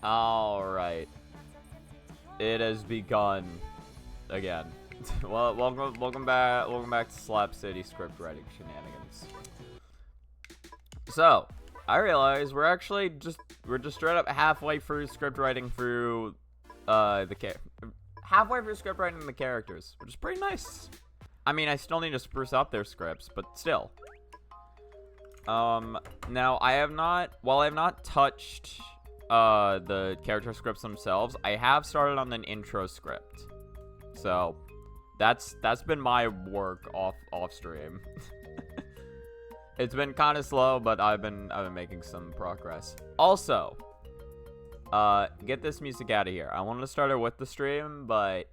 Alright. It has begun again. Well, welcome back to Slap City script writing shenanigans. So, I realize we're just straight up halfway through script writing through halfway through script writing the characters, which is pretty nice. I mean, I still need to spruce up their scripts, but still. Now I have not touched the character scripts themselves. I have started on an intro script. So, that's been my work off stream. It's been kind of slow, but I've been making some progress. Also, get this music out of here. I wanted to start it with the stream, but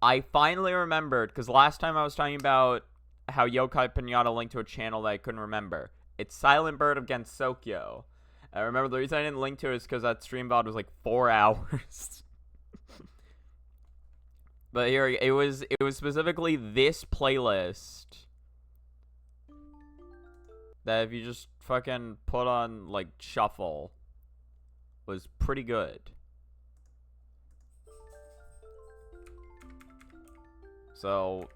I finally remembered, because last time I was talking about how Yokai Pinata linked to a channel that I couldn't remember. It's Silent Bird against Sokyo. I remember the reason I didn't link to it is because that stream VOD was like 4 hours. But here, it was specifically this playlist that if you just fucking put on, like, shuffle, was pretty good. So,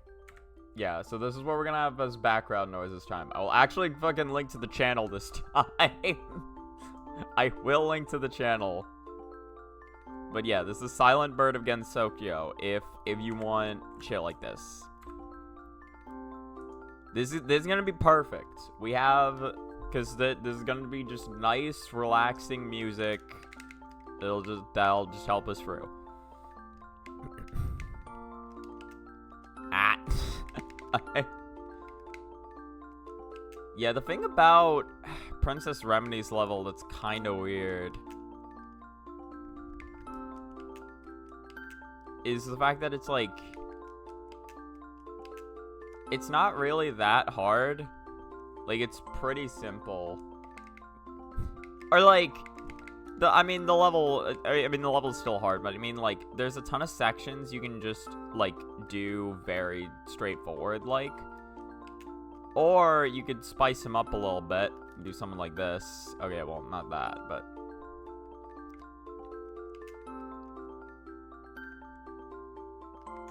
yeah, so this is what we're gonna have as background noise this time. I will actually fucking link to the channel this time. I will link to the channel. But yeah, this is Silent Bird against Sokyo, if you want shit like this. This is gonna be perfect. We have, because this is gonna be just nice, relaxing music. That'll just help us through. Yeah, the thing about Princess Remedy's level that's kind of weird is the fact that it's like, it's not really that hard. Like, it's pretty simple. Or like, the level's still hard, but I mean, like, there's a ton of sections you can just, like, do very straightforward, like. Or you could spice them up a little bit, do something like this. Okay, well, not that, but.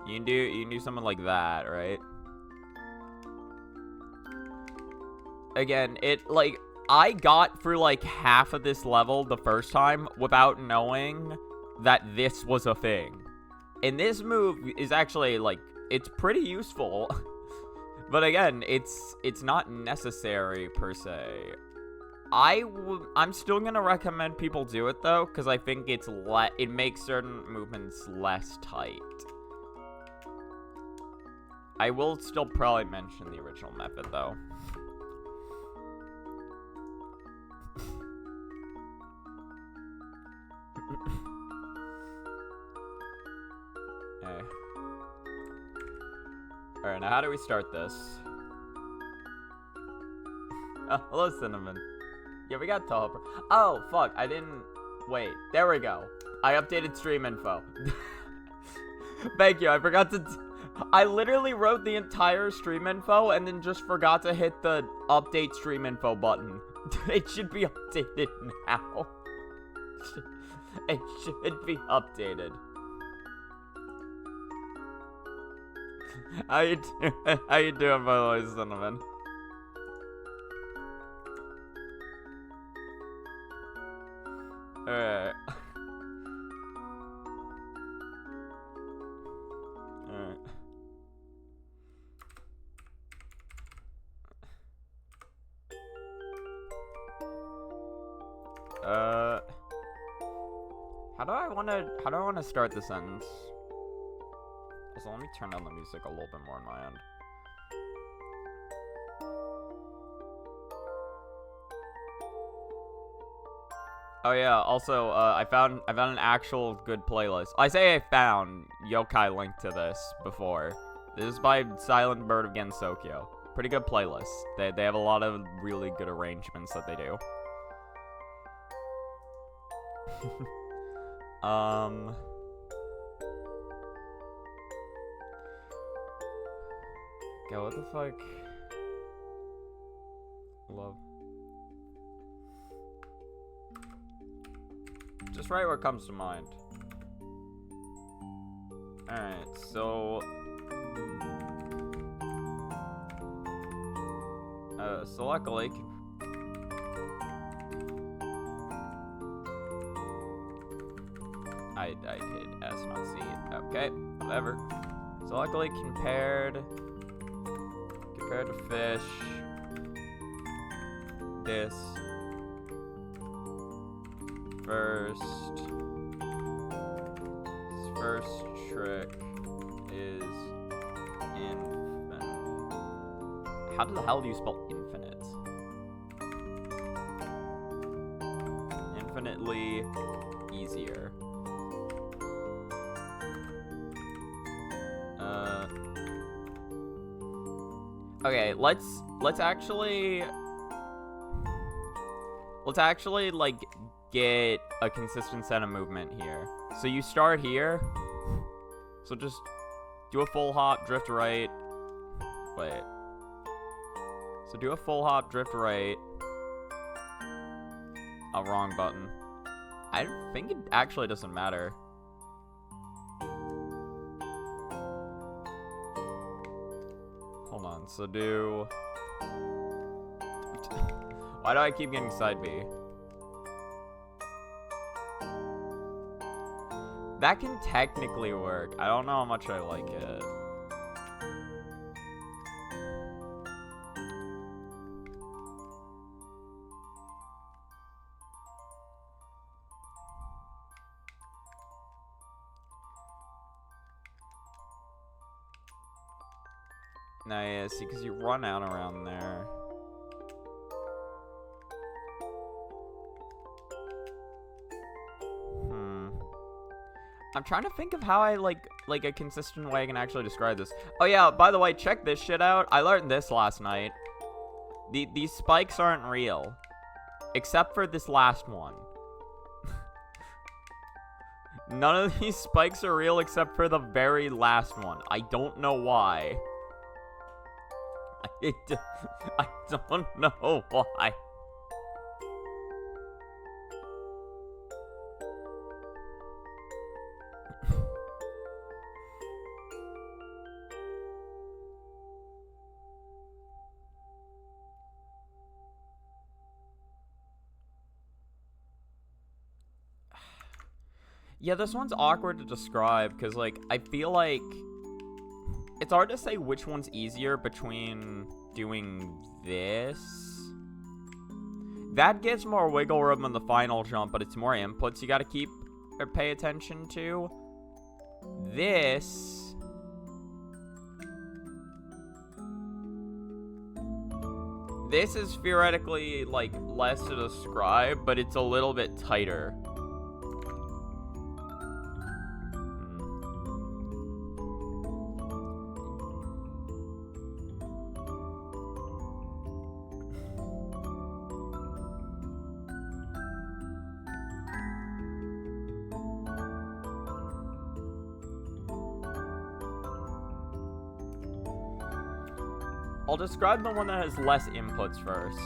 You can do something like that, right? Again, I got through, like, half of this level the first time without knowing that this was a thing. And this move is actually, like, it's pretty useful. But again, it's not necessary, per se. I'm still gonna recommend people do it, though, because I think it makes certain movements less tight. I will still probably mention the original method, though. Okay. Alright, now how do we start this? Hello, Cinnamon. Yeah, we got Touhou. Oh, fuck, I didn't... Wait, there we go. I updated stream info. Thank you, I forgot to... I literally wrote the entire stream info and then just forgot to hit the update stream info button. It should be updated now. It should be updated. How you doing, by the way, Cinnamon? Alright. Alright. How do I wanna start the sentence? So let me turn down the music a little bit more on my end. Oh yeah, also, I found an actual good playlist. I say I found. Yokai linked to this before. This is by Silent Bird against Sokyo. Pretty good playlist. They have a lot of really good arrangements that they do. Yeah, what the fuck? Love. Just write what comes to mind. Alright, so... select a lake. I hit S, not C. Okay, whatever. Select a lake compared to fish. This first trick is infinite. How the hell do you spell infinite? Infinitely easier. Okay, let's actually like get a consistent set of movement here. So you start here. So just do a full hop, drift right. Wait. So do a full hop, drift right. Oh, wrong button. I think it actually doesn't matter. Hold on, so do... Why do I keep getting side B? That can technically work. I don't know how much I like it. No, yeah, see, because you run out around there. I'm trying to think of how I, like a consistent way I can actually describe this. Oh, yeah, by the way, check this shit out. I learned this last night. These spikes aren't real. Except for this last one. None of these spikes are real except for the very last one. I don't know why. I don't know why. Yeah, this one's awkward to describe because, like, I feel like it's hard to say which one's easier between doing this. That gives more wiggle room on the final jump, but it's more inputs you gotta keep or pay attention to. This... This is theoretically, like, less to describe, but it's a little bit tighter. I'll describe the one that has less inputs first.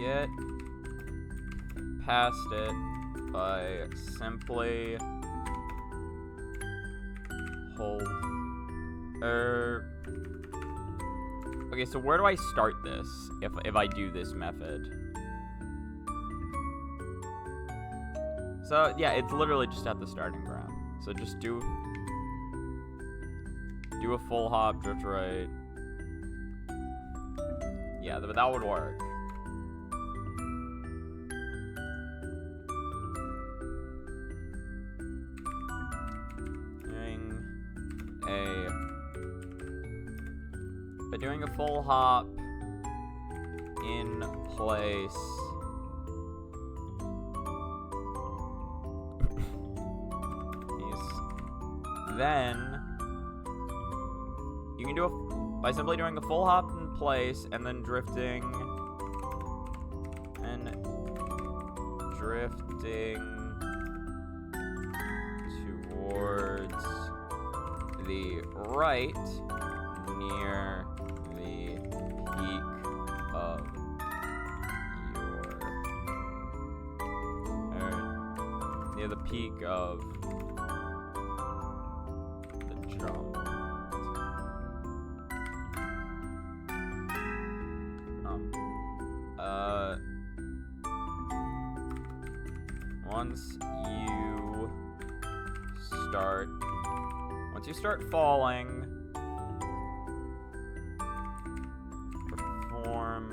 Get past it by simply hold Okay, so where do I start this if I do this method? So, yeah, it's literally just at the starting ground. So just do a full hop, drift right. Yeah, that would work. Doing a full hop in place. Then you can do by simply doing a full hop in place and then drifting towards the right near the peak of near the peak of the jump. Once you start falling, perform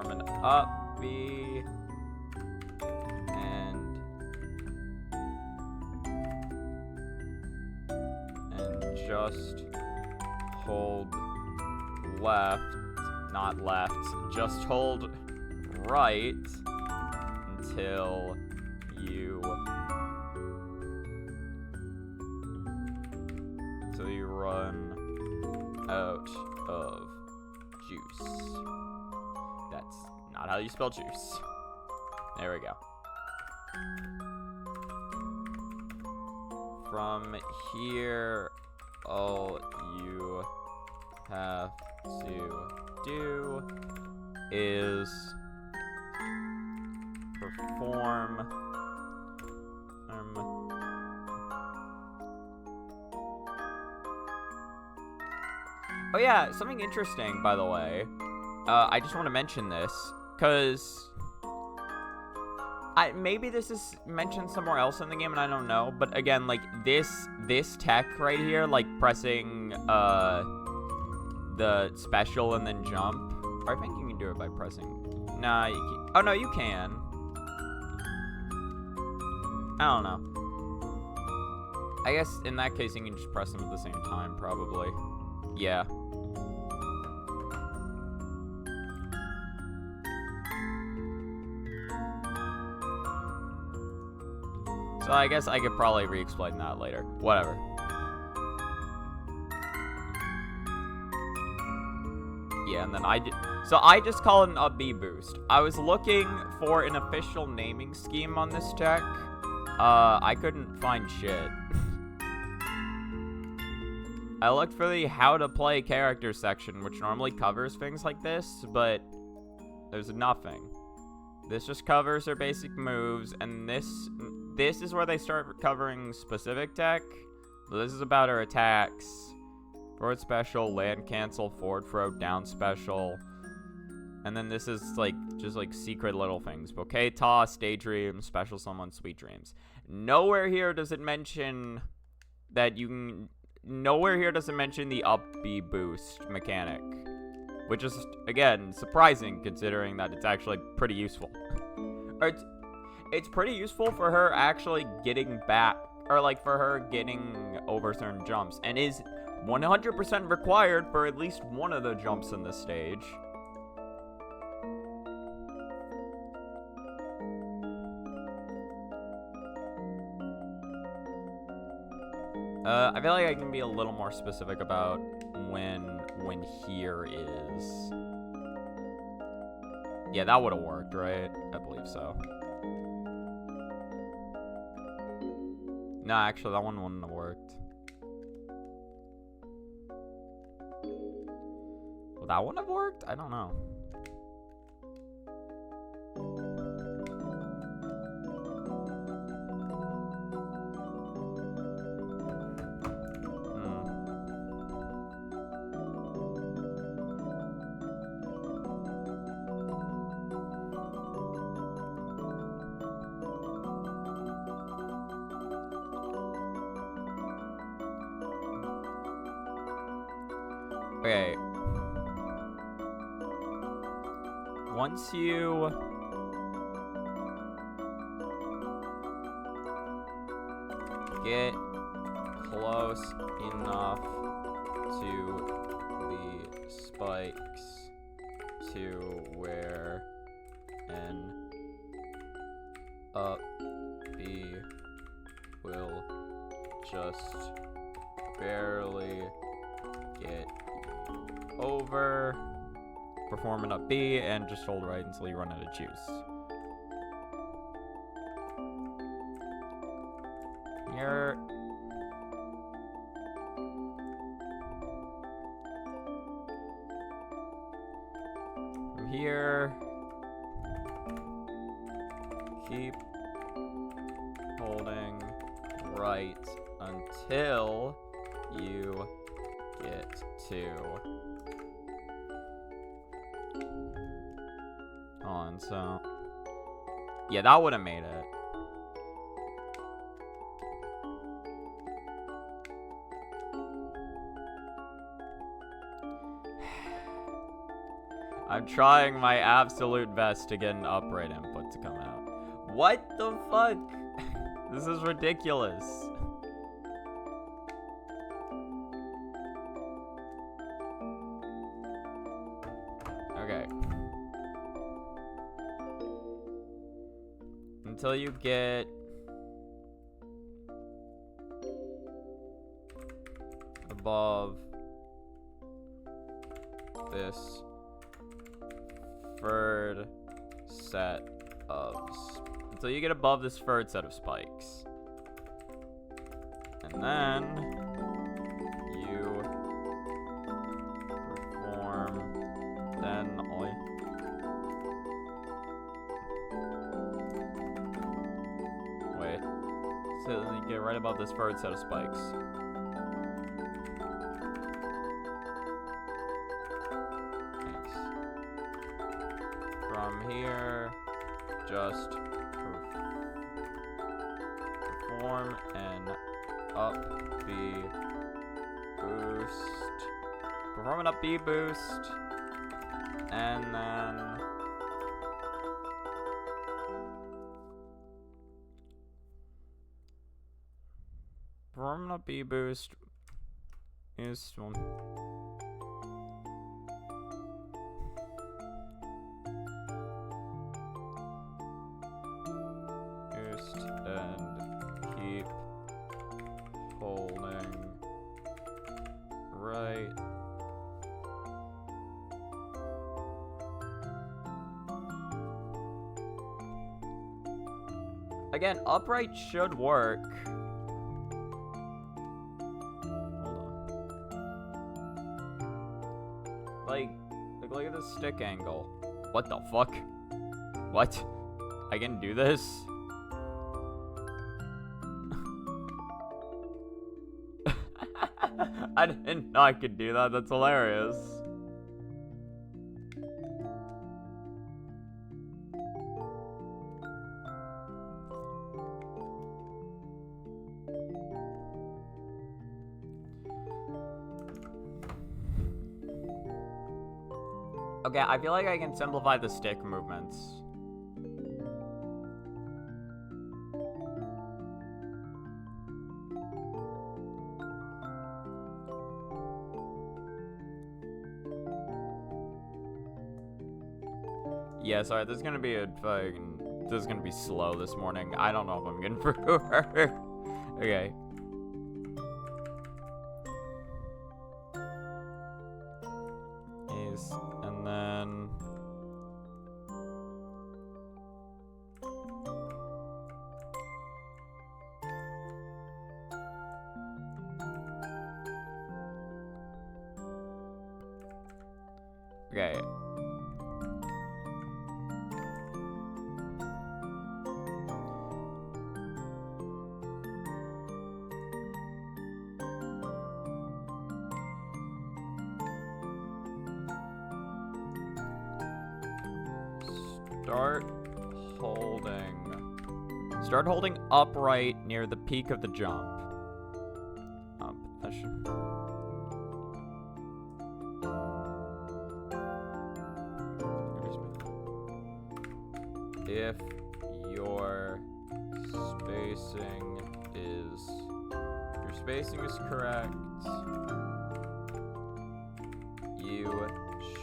an up B and just hold left, not left, just hold right until you run out of juice. That's not how you spell juice. There we go. From here, all you have to do is perform oh yeah, something interesting, by the way. I just want to mention this, because maybe this is mentioned somewhere else in the game and I don't know, but again, like, this tech right here, like, pressing, the special and then jump, or I think you can do it by pressing, nah, you can't. Oh, no, you can. I don't know. I guess in that case, you can just press them at the same time, probably. Yeah. So I guess I could probably re-explain that later. Whatever. Yeah, and then I just call it an up B boost. I was looking for an official naming scheme on this tech. I couldn't find shit. I looked for the how to play character section, which normally covers things like this, but there's nothing. This just covers her basic moves, and this is where they start covering specific tech. So this is about her attacks. Forward special, land cancel, forward throw, down special. And then this is like just like secret little things. Bouquet toss, daydream, special summon, sweet dreams. Nowhere here does it mention that you can... Nowhere here does it mention the up B boost mechanic. Which is, again, surprising considering that it's actually pretty useful. Or it's pretty useful for her actually getting back, or like for her getting over certain jumps, and is 100% required for at least one of the jumps in this stage. I feel like I can be a little more specific about when here is. Yeah, that would have worked, right? I believe so. No, actually, that one wouldn't have worked. Will that one have worked? I don't know. Okay. Once you get close enough to the spikes to where an up B will just barely get over, perform an up B, and just hold right until you run out of juice. keep holding right until you get to... Hold on, so... Yeah, that would have made it. I'm trying my absolute best to get an upright input to come out. What the fuck? This is ridiculous. Okay. Until you get above this third set of until you get above this third set of spikes. And then you perform then all wait. So then you get right above this third set of spikes. From here, just perform an up B boost. Perform an up B boost. And then perform an up B boost is one. And keep holding right. Again, upright should work. Hold on. Like, look at the stick angle. What the fuck? What? I can do this? I didn't know I could do that. That's hilarious. Okay, I feel like I can simplify the stick movements. Yeah, sorry, this is gonna be a fucking... This is gonna be slow this morning. I don't know if I'm getting through her. Okay. And then... Okay. Start holding upright near the peak of the jump. That should... If your spacing is correct, you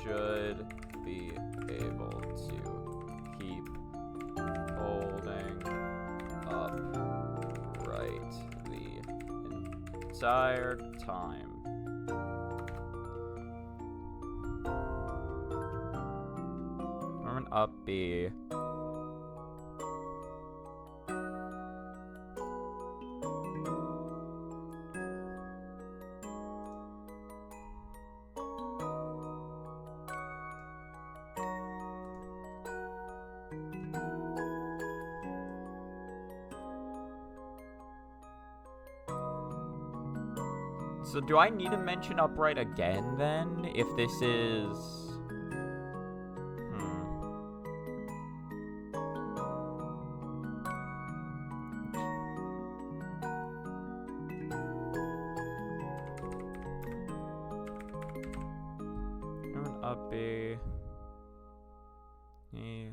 should be able to keep holding upright the entire time. Or an up B. So do I need to mention upright again then? If this is... Up B. E.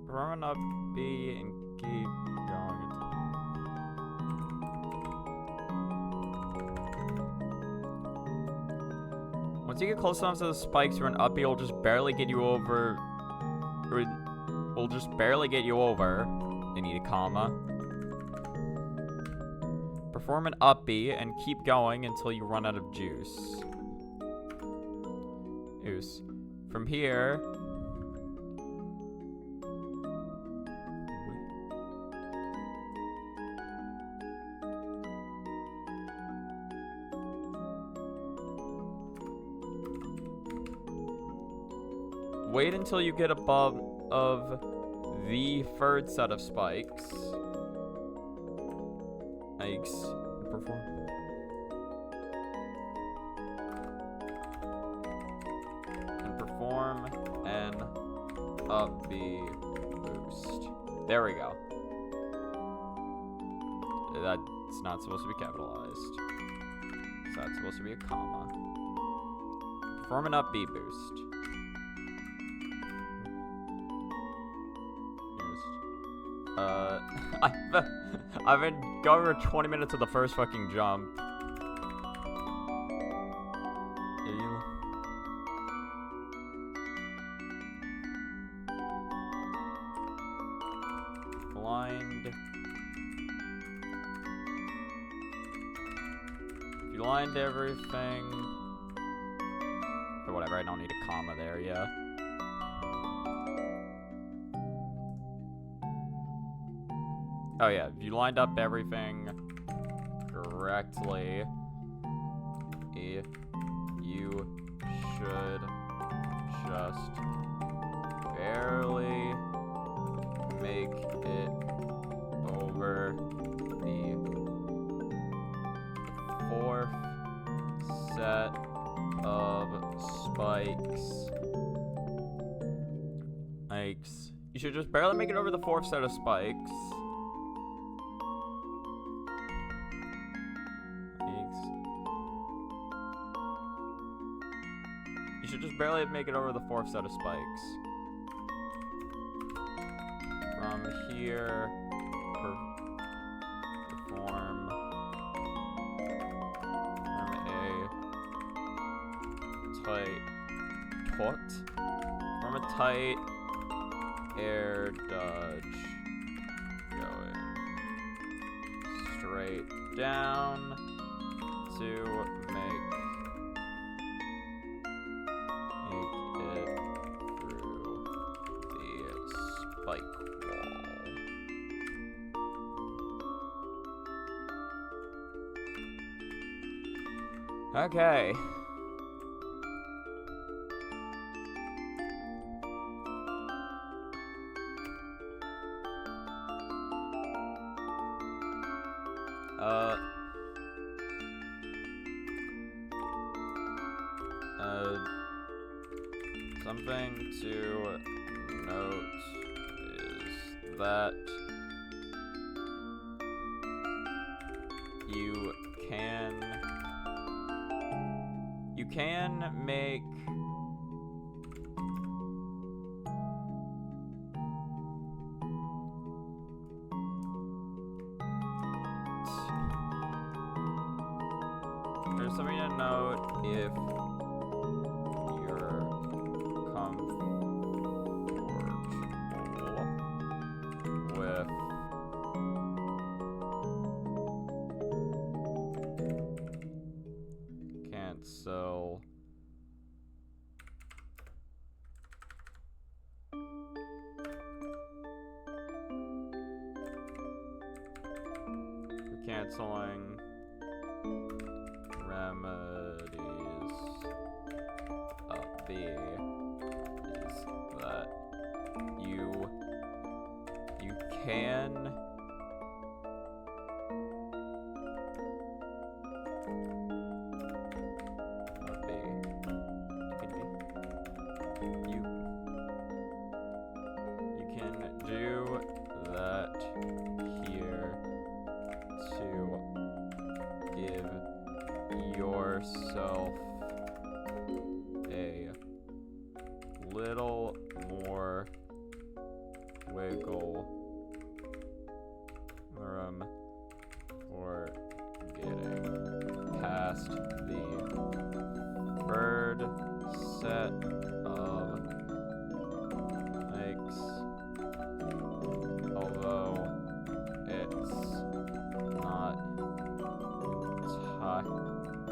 Run up B and keep going. Once you get close enough to the spikes, run up B will just barely get you over. Will just barely get you over. They need a comma. Perform an up B and keep going until you run out of juice. Juice. From here. Wait until you get above of the third set of spikes. Spikes. Perform. And perform an up B boost. There we go. That's not supposed to be capitalized. So that's supposed to be a comma. Perform an up B boost. I've been going for 20 minutes of the first fucking jump. Blind. If you lined everything. Or whatever, I don't need a comma there, yeah. Oh yeah, if you lined up everything correctly, you should just barely make it over the fourth set of spikes. You should just barely make it over the fourth set of spikes. You should just barely make it over the fourth set of spikes. From here, perform a tight air dodge going straight down to make it through the spike wall. Okay. Something to note is that you can make there's something to note if you're comfortable with cancel canceling remedies up B. yourself a little more wiggle room for getting past the bird set of hikes, although it's not entirely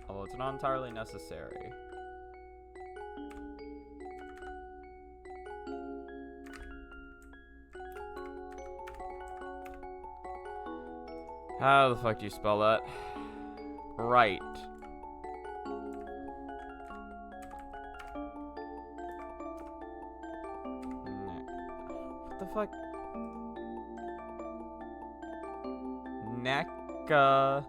although it's not entirely necessary. How the fuck do you spell that? Right. What the fuck? Necka.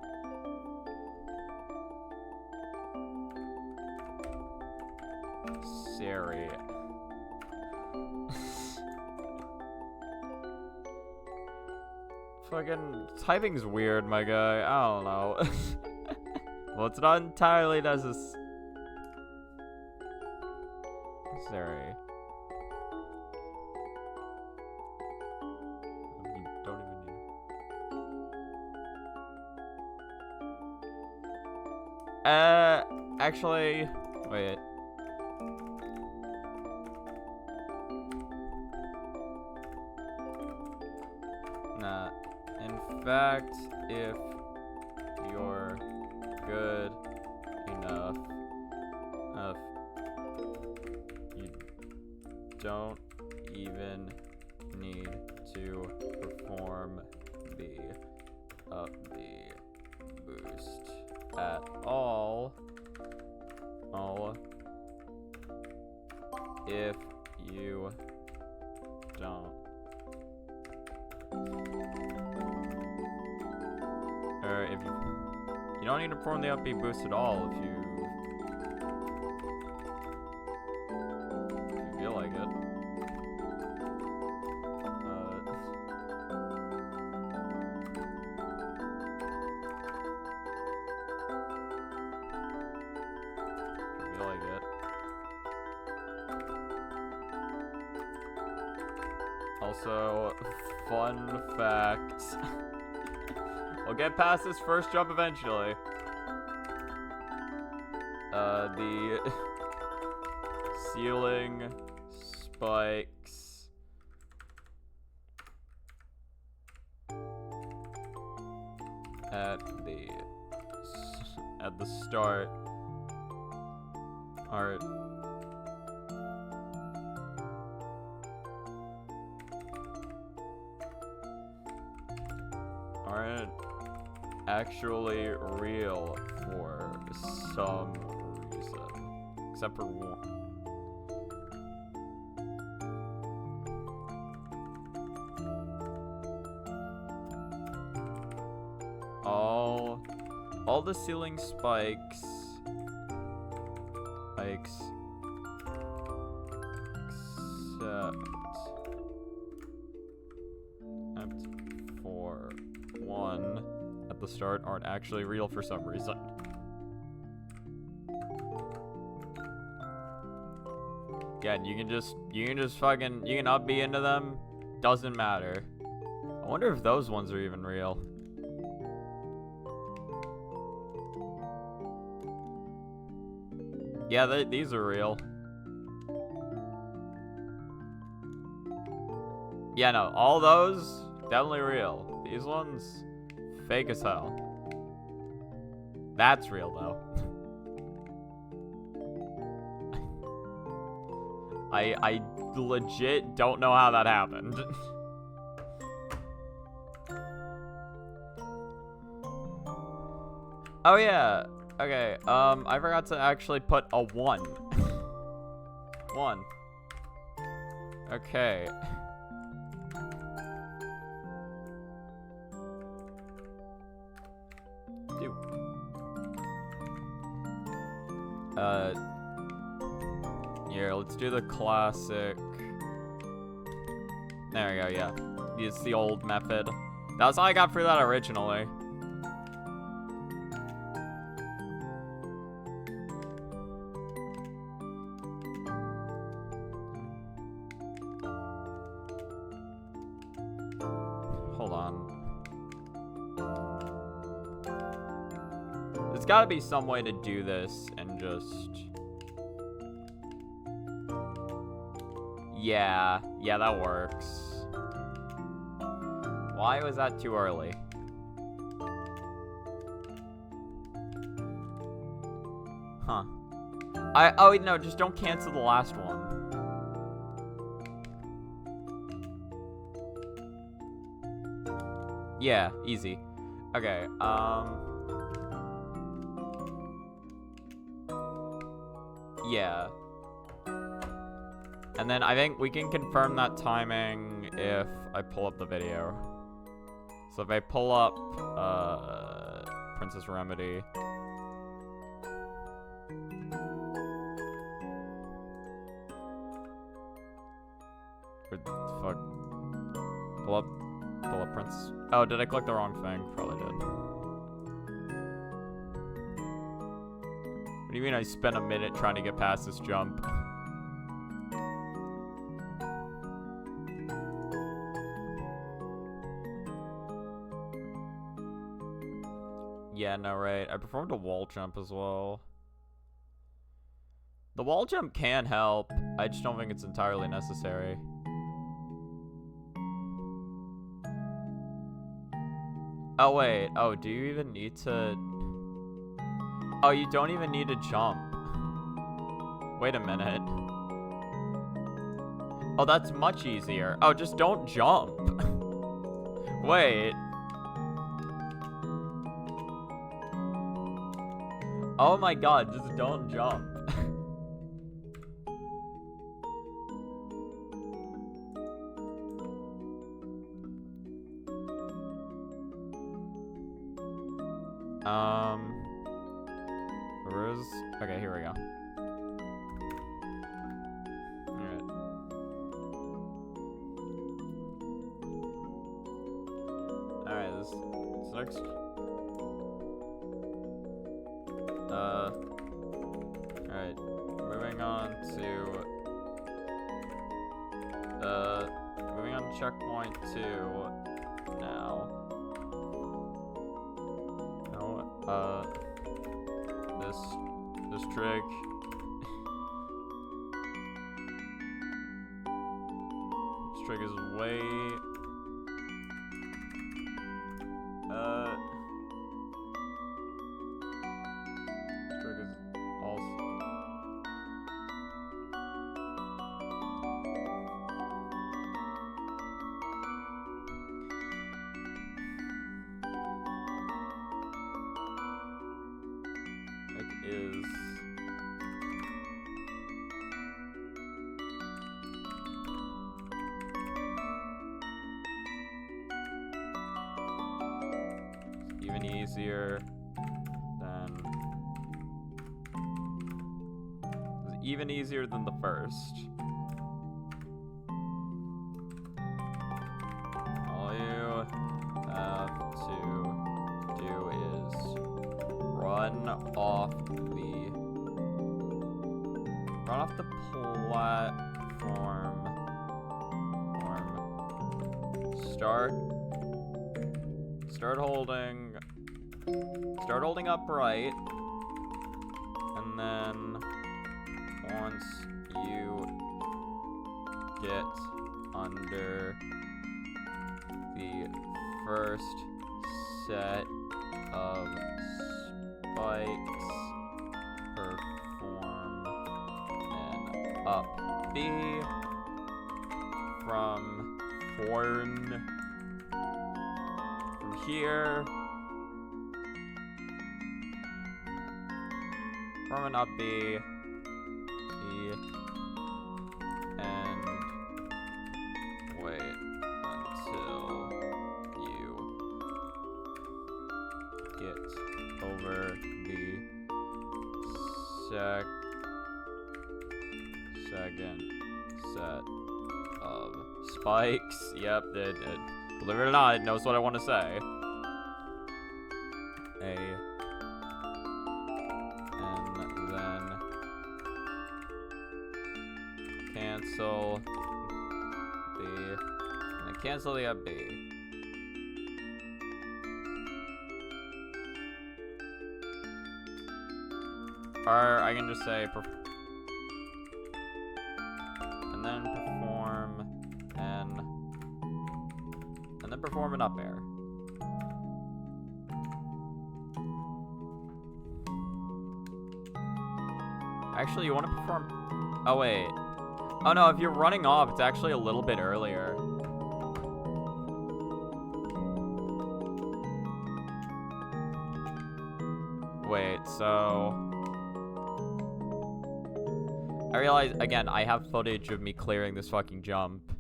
Siri. Fucking typing's weird, my guy. I don't know. Well, it's not entirely necessary. You don't even need. Actually, wait. Nah. In fact, if you're good enough, you don't even need to perform the upbeat boost at all. If you don't. Or if you don't need to perform the upbeat boost at all if you feel like it. If you feel like it. Also, fun fact. We'll get past this first jump eventually. The ceiling spikes at the start aren't actually real for some reason, except for one. All the ceiling spikes, except for one at the start aren't actually real for some reason. Yeah, you can just fucking, you can up be into them, doesn't matter. I wonder if those ones are even real. Yeah, these are real. Yeah, no, all those, definitely real. These ones, fake as hell. That's real, though. I legit don't know how that happened. Oh, yeah. Okay, I forgot to actually put a 1. 1. Okay. Dude. Yeah, let's do the classic. There we go, yeah. Use the old method. That's all I got for that originally. Hold on. There's gotta be some way to do this and just... Yeah, that works. Why was that too early? Huh. Oh, no, just don't cancel the last one. Yeah, easy. Okay, yeah. And then I think we can confirm that timing if I pull up the video. So if I pull up, Princess Remedy. Where the fuck? Pull up Princess. Oh, did I click the wrong thing? Probably did. What do you mean I spent a minute trying to get past this jump? Yeah, no, right. I performed a wall jump as well. The wall jump can help. I just don't think it's entirely necessary. Oh, wait. Oh, do you even need to... Oh, you don't even need to jump. Wait a minute. Oh, that's much easier. Oh, just don't jump. Wait. Oh my god, just don't jump. Where's... Okay, here we go. Alright. Alright, this next... Alright, moving on to checkpoint 2 now. No, this trick. This trick is way is even easier than the first. All you have to do is run off the platform. Start holding upright, and then once you get under the first set of spikes, perform an up B from here. From an up B, and check second set of spikes. Yep, believe it or not, it knows what I want to say. A. And then cancel B. And then cancel the B. Or I can just say and then perform and then perform an up air. Actually, you want to perform... Oh, wait. Oh, no, if you're running off, it's actually a little bit earlier. Wait, so... I realize, again, I have footage of me clearing this fucking jump.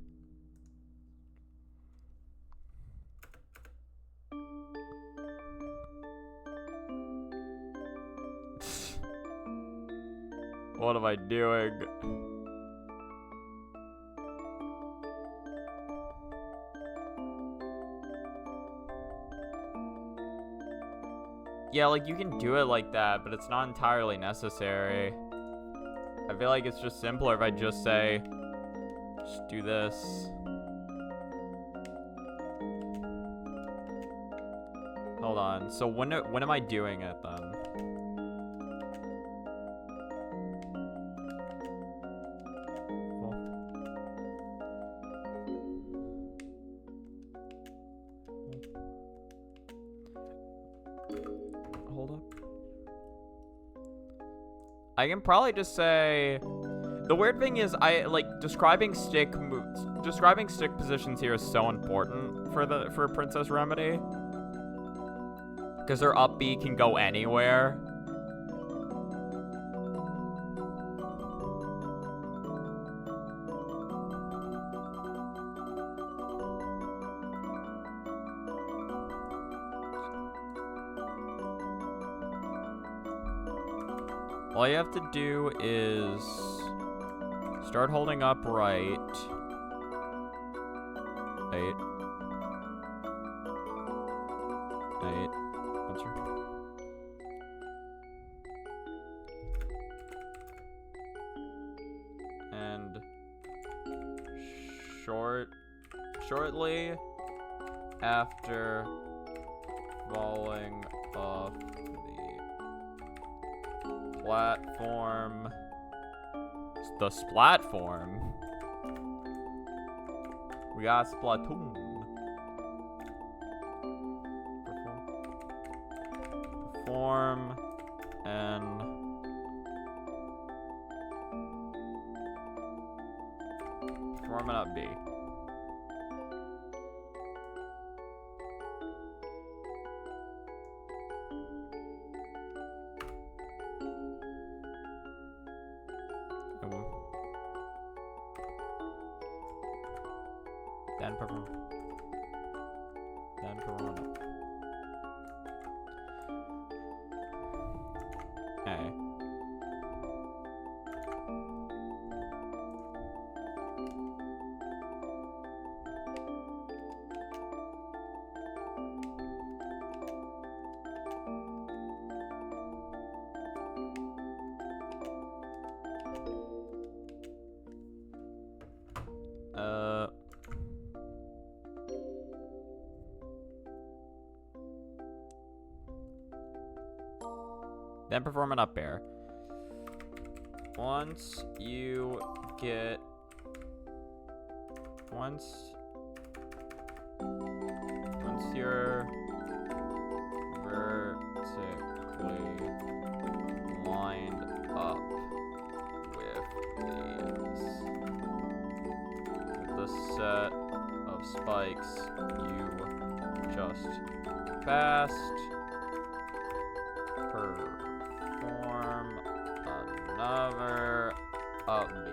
What am I doing? Yeah, like, you can do it like that, but it's not entirely necessary. I feel like it's just simpler if I just say, just do this. Hold on. So when am I doing it then? Hold up. I can probably just say... The weird thing is, describing stick positions here is so important for Princess Remedy. Because her up B can go anywhere. All you have to do is start holding up right. Wait. What's your... And shortly after falling off platform. The Splatform. We got Splatoon. Perform and perform an up B. Then perform up. Okay. Then perform an up air. Once you're vertically lined up with the set of spikes you just passed, perform another up B.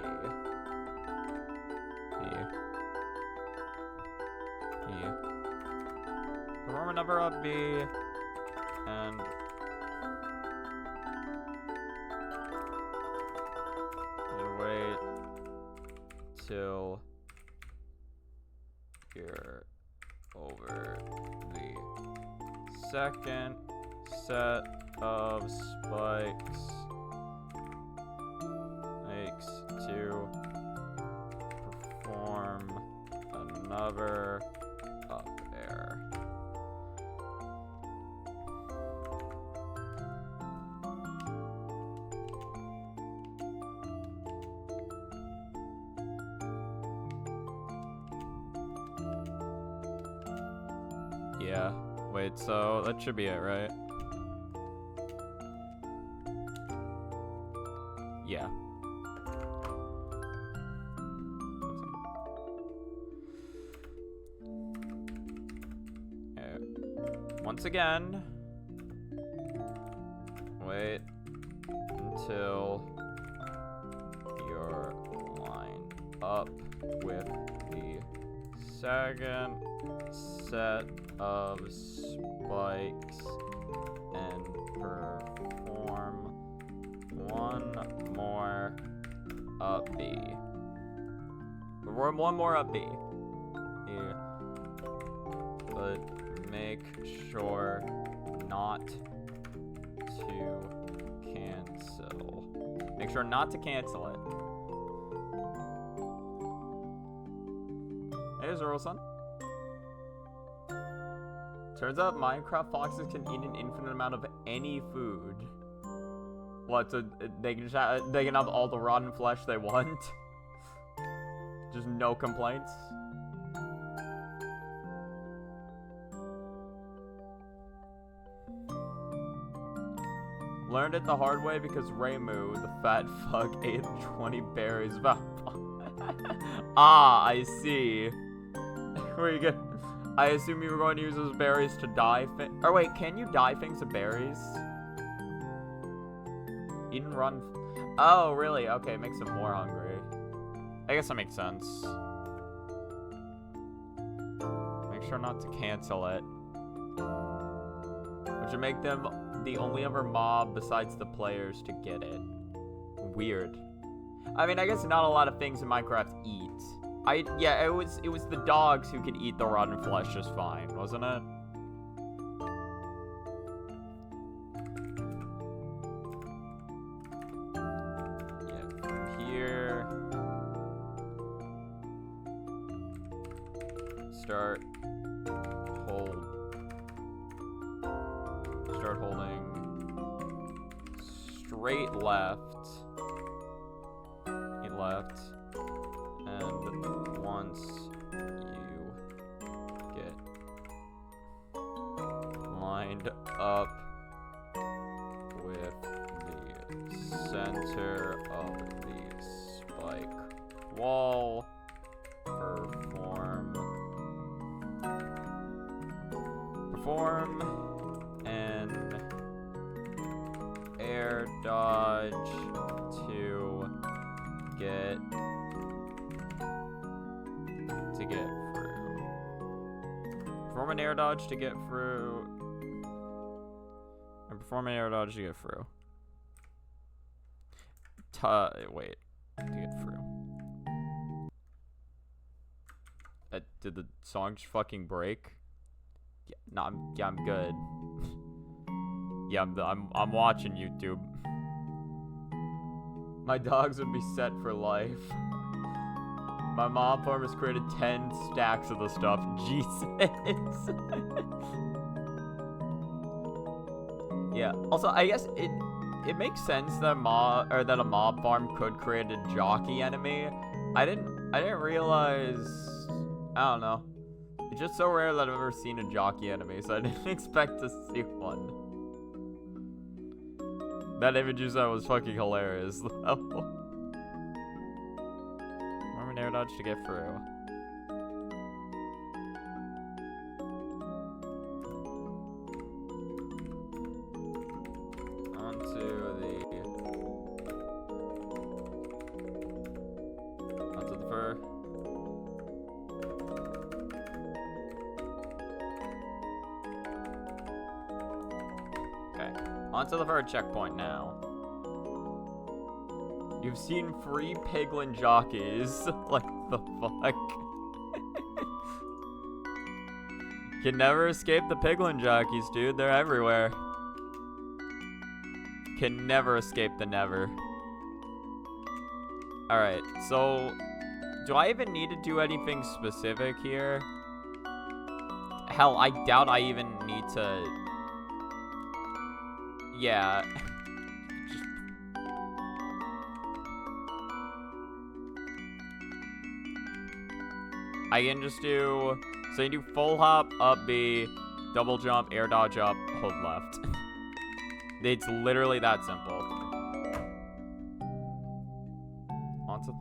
Perform another up B, and until you're over the second set of spikes. Makes to perform another up air. Yeah. Wait, so that should be it, right? Yeah. Once again, wait until you're lined up with the second set of spikes and perform one more up B. Perform one more up B. Here. But make sure not to cancel. Make sure not to cancel it. Hey, Zero-san. Turns out Minecraft foxes can eat an infinite amount of any food. What? So they can have all the rotten flesh they want? Just no complaints? Learned it the hard way because Reimu, the fat fuck, ate 20 berries. Ah, I see. Where you go? I assume you were going to use those berries to dye things. Or wait, can you dye things with berries? Eat and run. Oh, really? Okay, it makes them more hungry. I guess that makes sense. Make sure not to cancel it. Which would make them the only other mob besides the players to get it. Weird. I mean, I guess not a lot of things in Minecraft eat. Yeah, it was the dogs who could eat the rotten flesh just fine, wasn't it? Yeah, from here. Start holding straight left. Left. And once you get lined up with the center of the spike wall, perform an air dodge to get through. Perform an air dodge to get through. And perform an air dodge to get through. Wait. To get through. Did the song just fucking break? Yeah, no, I'm good. Yeah, I'm watching YouTube. My dogs would be set for life. My mob farm has created 10 stacks of the stuff. Jesus. Yeah. Also, I guess it makes sense that a mob farm could create a jockey enemy. I didn't realize. I don't know. It's just so rare that I've ever seen a jockey enemy, so I didn't expect to see one. That image you said was fucking hilarious, though. Perform an air dodge to get through. Onto the fur. Okay, onto the third checkpoint now. You've seen free piglin jockeys. Like the fuck? Can never escape the piglin jockeys, dude. They're everywhere. Can never escape the never. Alright, so do I even need to do anything specific here? Hell, I doubt I even need to... Yeah. I can just do... So you do full hop, up B, double jump, air dodge up, hold left. It's literally that simple. Onto...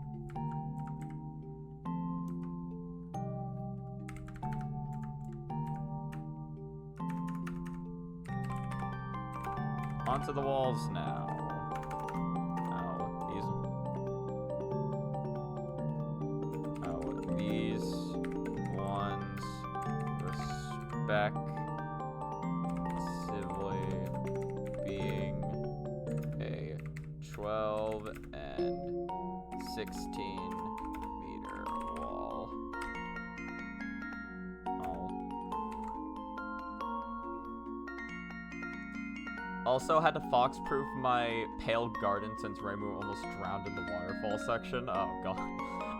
Onto the walls now. These ones respectively being a 12 and 16 meter wall. Also had to fox-proof my pale garden since Reimu almost drowned in the waterfall section. Oh god.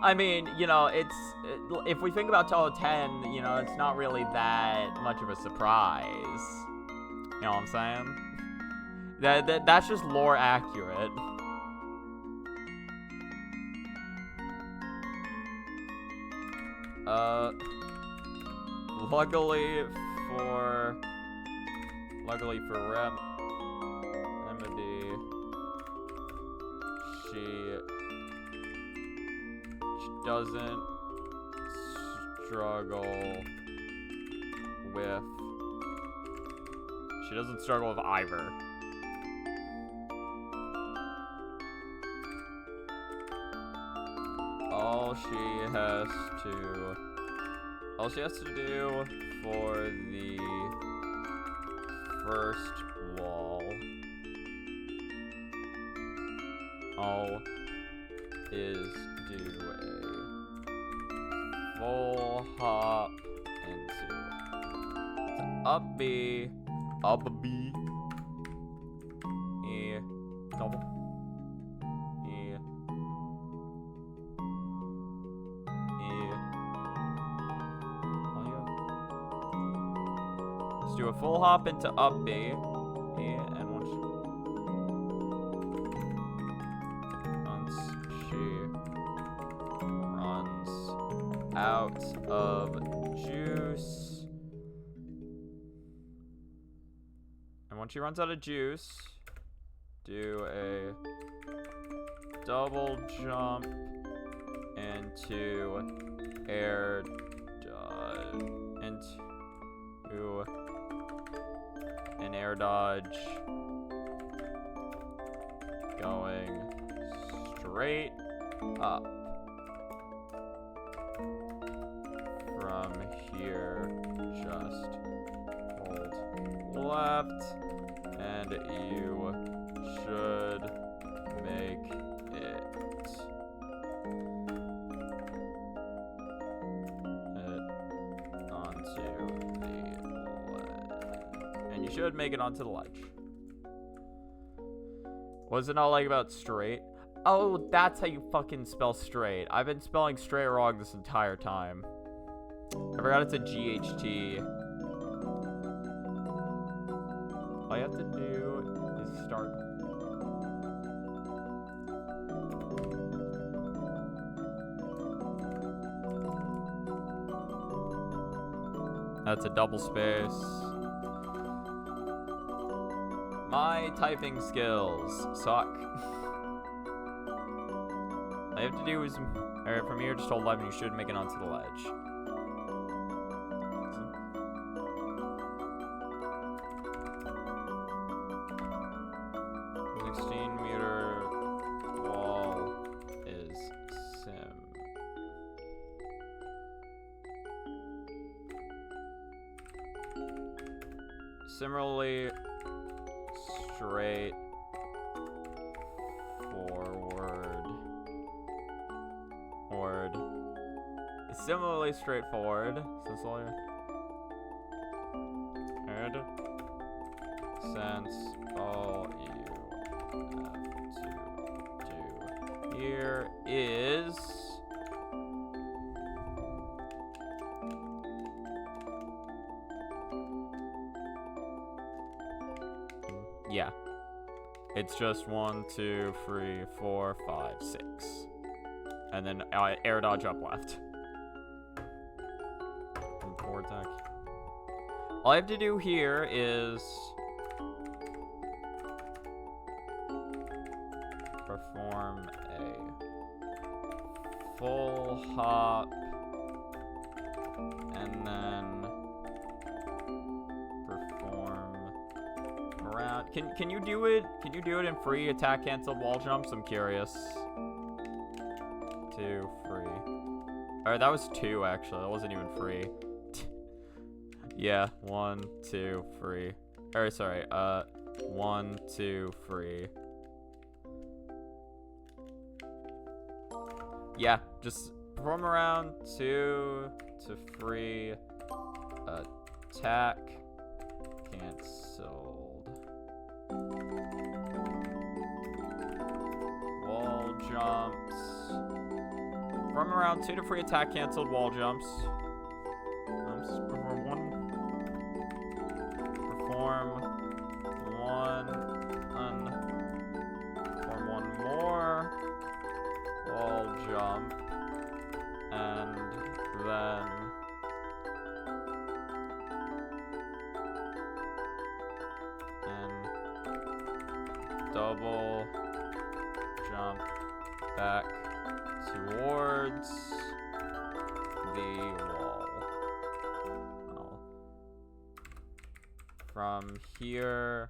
I mean, you know, if we think about Touhou 10, you know, it's not really that much of a surprise. You know what I'm saying? That's just lore accurate. Luckily for Remedy, she doesn't struggle with either. All she has to do for the first wall is do a full hop into up B, E, double, E, let's do a full hop into up B, E, and once she runs out of juice, and once she runs out of juice, do a double jump into air dodge, into an air dodge, going straight up. From here, just hold left, and you should make it onto the ledge. And you should make it onto the ledge. What's it not like about straight? Oh, that's how you fucking spell straight. I've been spelling straight wrong this entire time. I forgot it's a GHT. All you have to do is start. That's a double space. My typing skills suck. All you have to do is, from here, just hold 11. You should make it onto the ledge. 16-meter wall is sim. Similarly, straight forward similarly straightforward. Since all your have to do here is yeah. It's just 1, 2, 3, 4, 5, 6. And then air dodge up left. And forward attack. All I have to do here is perform a full hop and then perform around. Can you do it? Can you do it in free attack canceled wall jumps? I'm curious. 2, free. Or that was 2 actually. That wasn't even free. Yeah, 1, 2, free. Or sorry, 1, 2, free. Yeah, just perform around 2 to free. Attack canceled. Wall jumps. Perform around 2 to free attack canceled wall jumps. Perform one more wall jump, and then double jump back towards the wall. From here,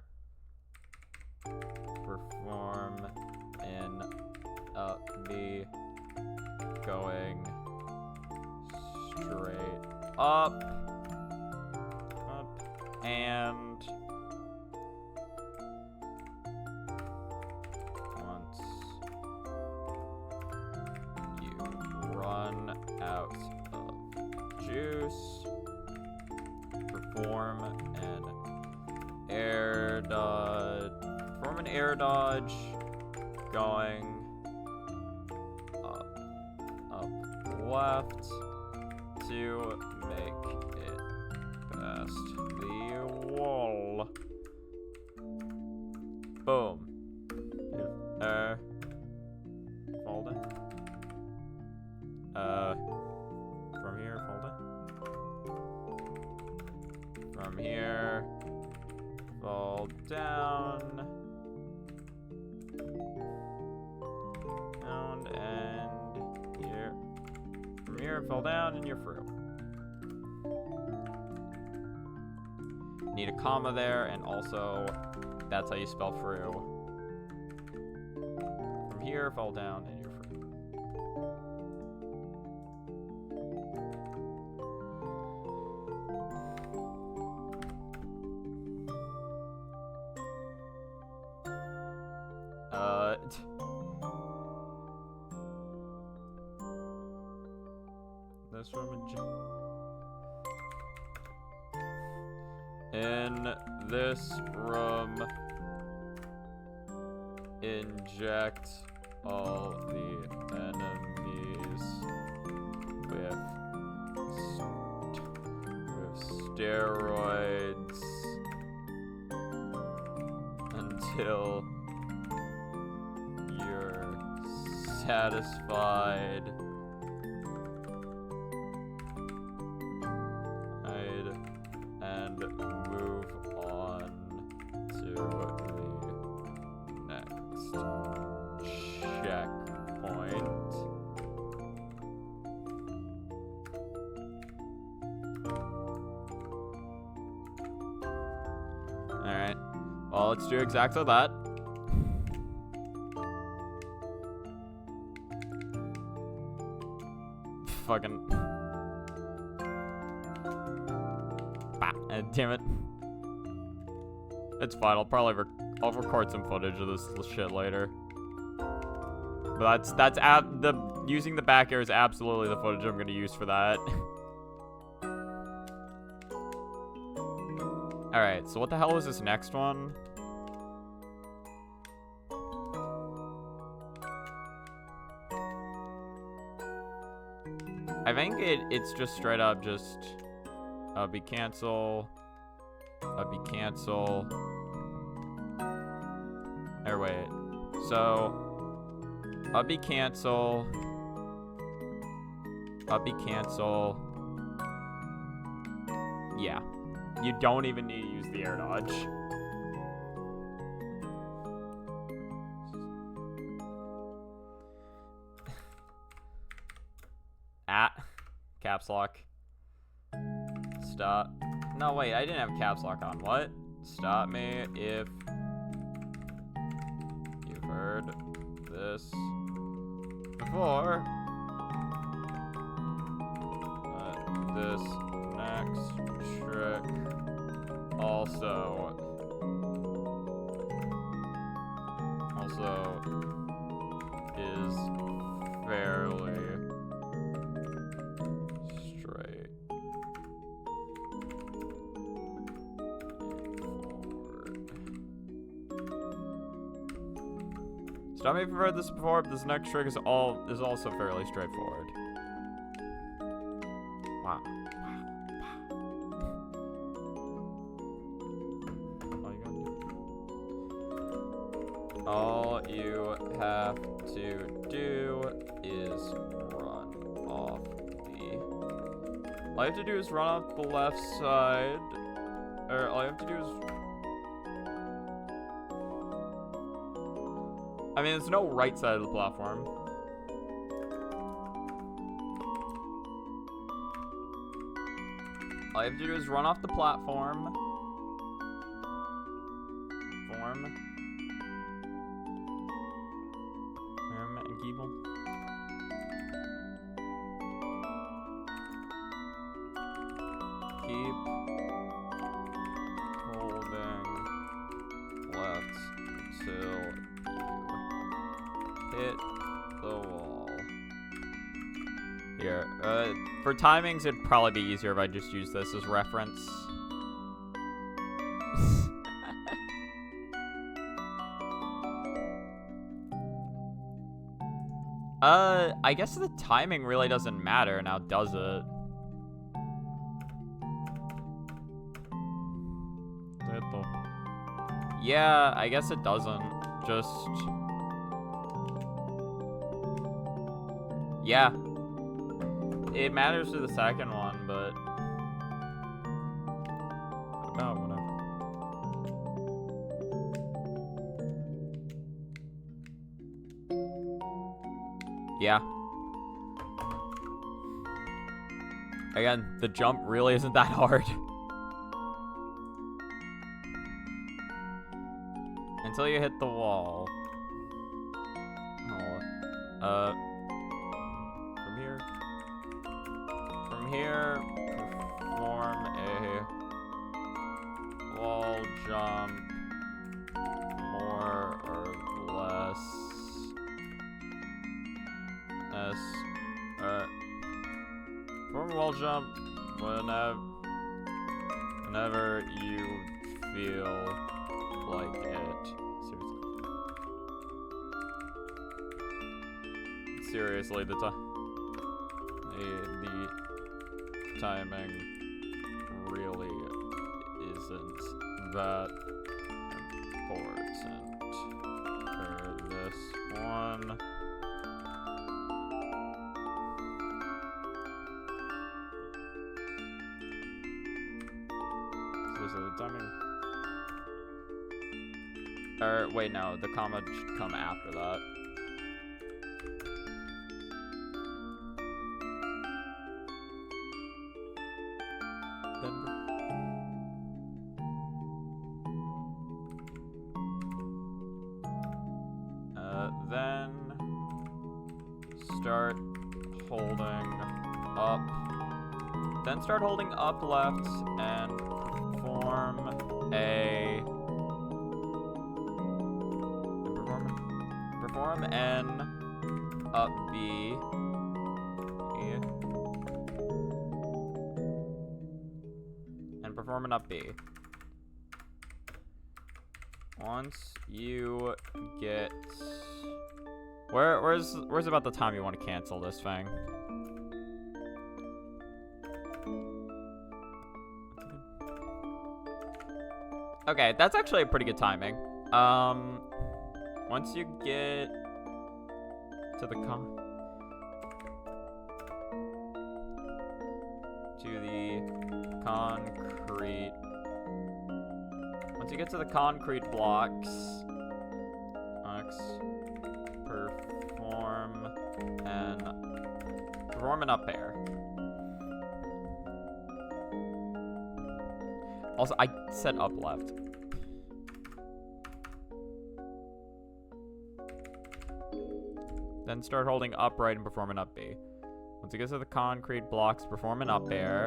perform in up B, going straight up, and once you run out of juice, perform an air dodge. Perform an air dodge going up left to make it past the wall. Boom. Fall down. From here, fall down. From here, fall down. And here. From here, fall down, and you're through. Need a comma there, and also that's how you spell through. From here, fall down, and you're through. This room in this room, inject all the enemies with steroids until you're satisfied. And move on to the next checkpoint. Alright. Well, let's do exactly that. Fucking... Damn it. It's fine. I'll record some footage of this shit later. But that's at the using the back air is absolutely the footage I'm gonna use for that. Alright, so what the hell is this next one? I think it's just straight up just be cancel, be cancel. Or wait, so be cancel, be cancel. Yeah, you don't even need to use the air dodge. At caps lock. Stop. No, wait, I didn't have caps lock on. What? Stop me if you've heard this before. This next trick also is fairly straight. Stop me if you've heard this before, but this next trick is also fairly straightforward. Wow. All you have to do is run off the... All you have to do is run off the left side. Or all you have to do is... I mean, there's no right side of the platform. All you have to do is run off the platform. And keep them. Keep holding left until you hit the wall. Here, for timings, it'd probably be easier if I just use this as reference. I guess the timing really doesn't matter now, does it? Yeah, I guess it doesn't. Just... Yeah. It matters to the second one, but... Oh, whatever. Yeah. Again, the jump really isn't that hard. Until you hit the wall. Oh, from here, perform a wall jump more or less. Perform a wall jump whenever you feel like it. Seriously, the timing really isn't that important for this one. So the timing. Or wait, no, the comma should come after that. Then start holding up. Then start holding up left and perform N up B. And perform an up B. Once you get... Where's about the time you want to cancel this thing? Okay, that's actually a pretty good timing. Once you get to the concrete. Once you get to the concrete blocks, perform an up air. Also, I said up left. Then start holding upright and perform an up B. Once it gets to the concrete blocks, perform an up air.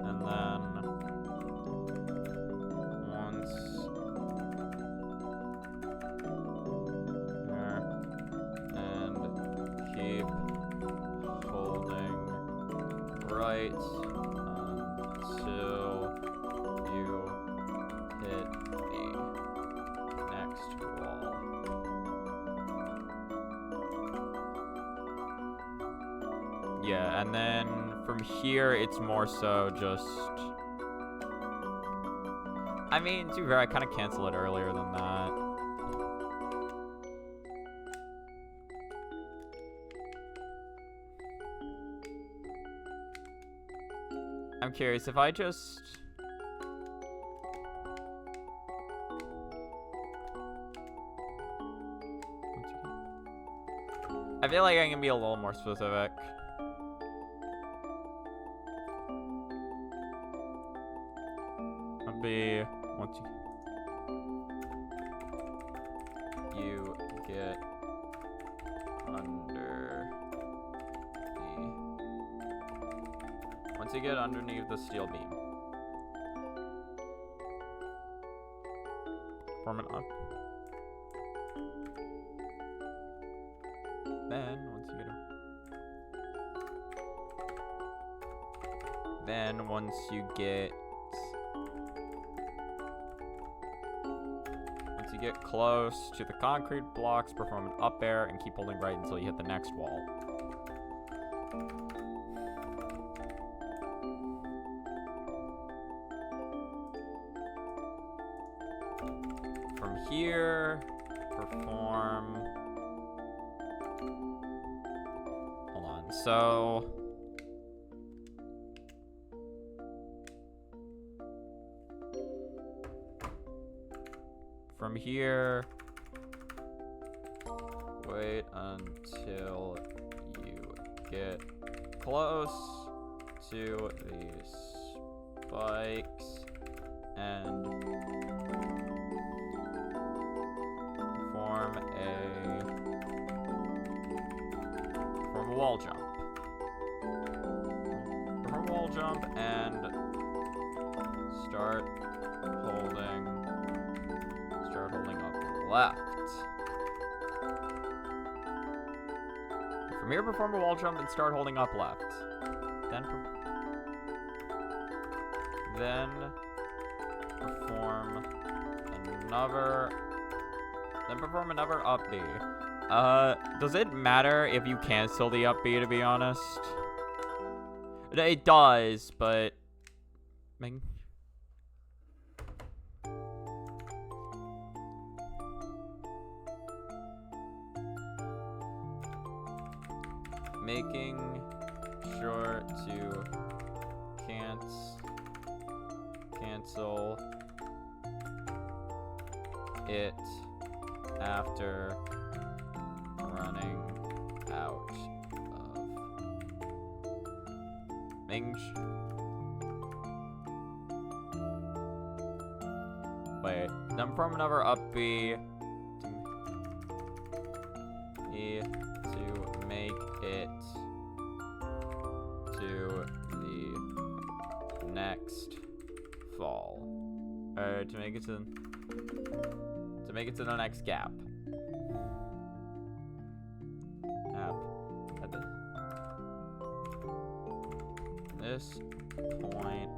And then once there, and keep holding right until you hit the next wall. Yeah, and then from here, it's more so just... I mean, to be fair, I kind of canceled it earlier than that. I'm curious, if I just... I feel like I can be a little more specific. Be once you get under the once you get underneath the steel beam, form an up. Then once you get close to the concrete blocks, perform an up air and keep holding right until you hit the next wall. From here, perform... Hold on, so... From here, wait until you get close to these spikes and perform a wall jump. Perform a wall jump and start holding up left. From here, perform a wall jump and start holding up left. Then perform another up B. Does it matter if you cancel the up B, to be honest? It does, but... Making sure to cancel it after running out of wait, then perform another up B to make it to the next fall, or to make it to the next gap. this point,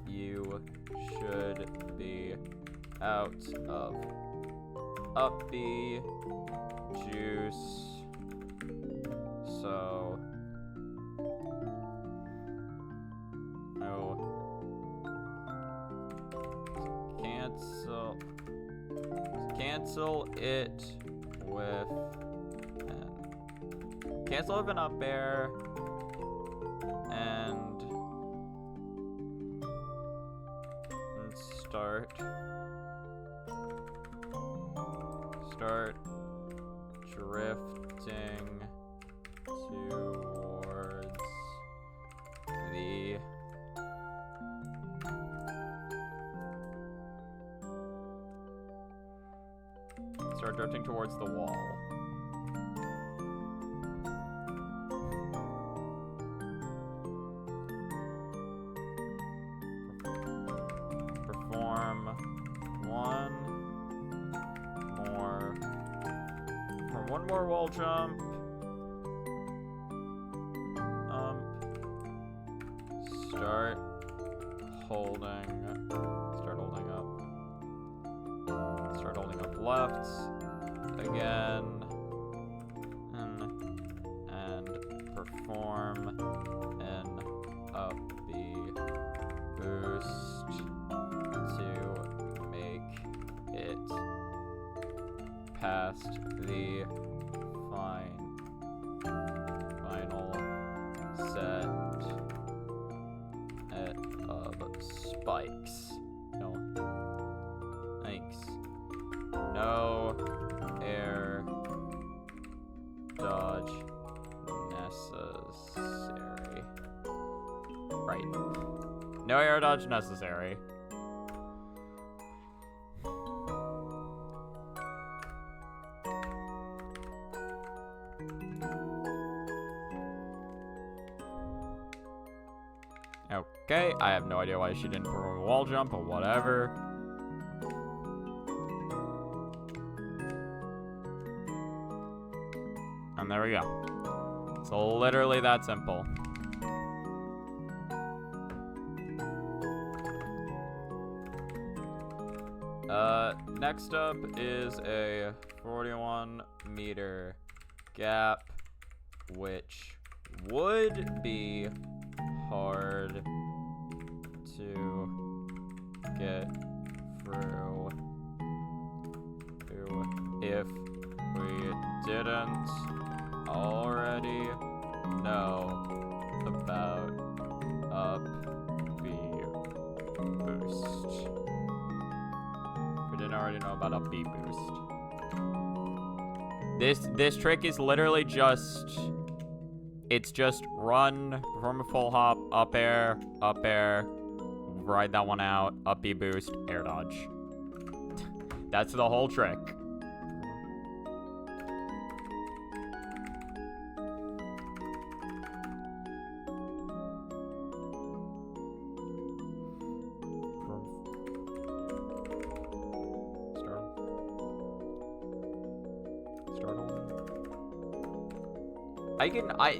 you should be out of up B juice. So cancel it with an cancel with an up air and start drifting towards the wall. Perform one more wall jump. Start holding up left again, and perform an up B boost to make it past the final set of spikes. No air dodge necessary. Right. No air dodge necessary. Okay, I have no idea why she didn't perform a wall jump, but whatever. And there we go. It's literally that simple. Next up is a 41-meter gap, which would be hard to get through if we didn't already know about up B boost. We didn't already know about up B boost. This trick is literally just, it's just run, perform a full hop, up air, ride that one out, up B boost, air dodge. That's the whole trick.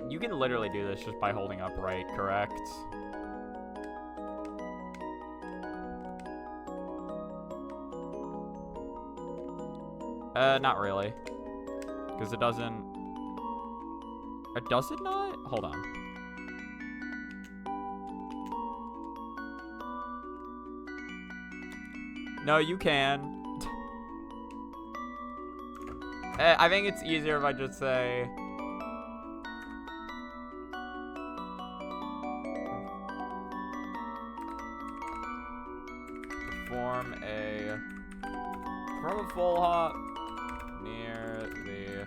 You can literally do this just by holding up right, correct? Not really. Because it doesn't... does it not? Hold on. No, you can. I think it's easier if I just say... Perform a full hop near the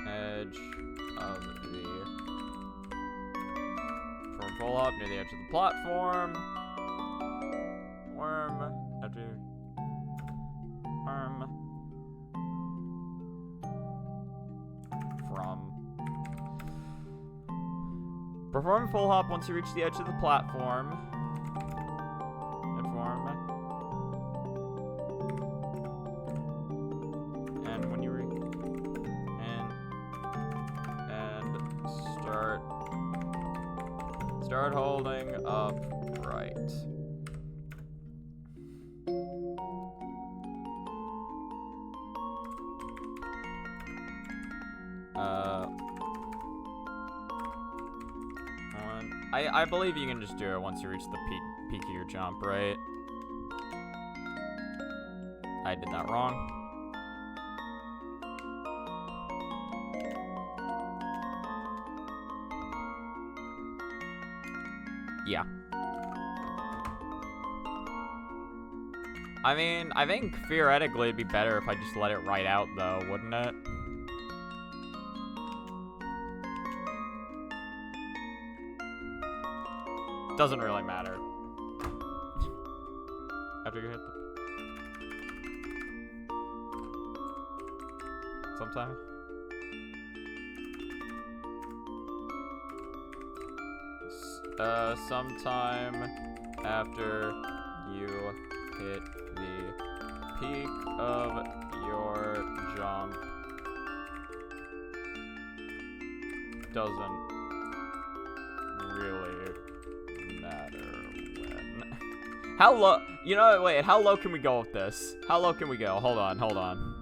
edge of the platform. Perform a full hop once you reach the edge of the platform. And when you Start holding up right. I believe you can just do it once you reach the peak of your jump, right? I did that wrong. Yeah. I mean, I think theoretically it'd be better if I just let it ride out, though, wouldn't it? Doesn't really matter. After you hit the... Sometime? Sometime after you hit the peak of your jump. Doesn't really matter when. How low? You know, wait, how low can we go with this? How low can we go? Hold on, hold on.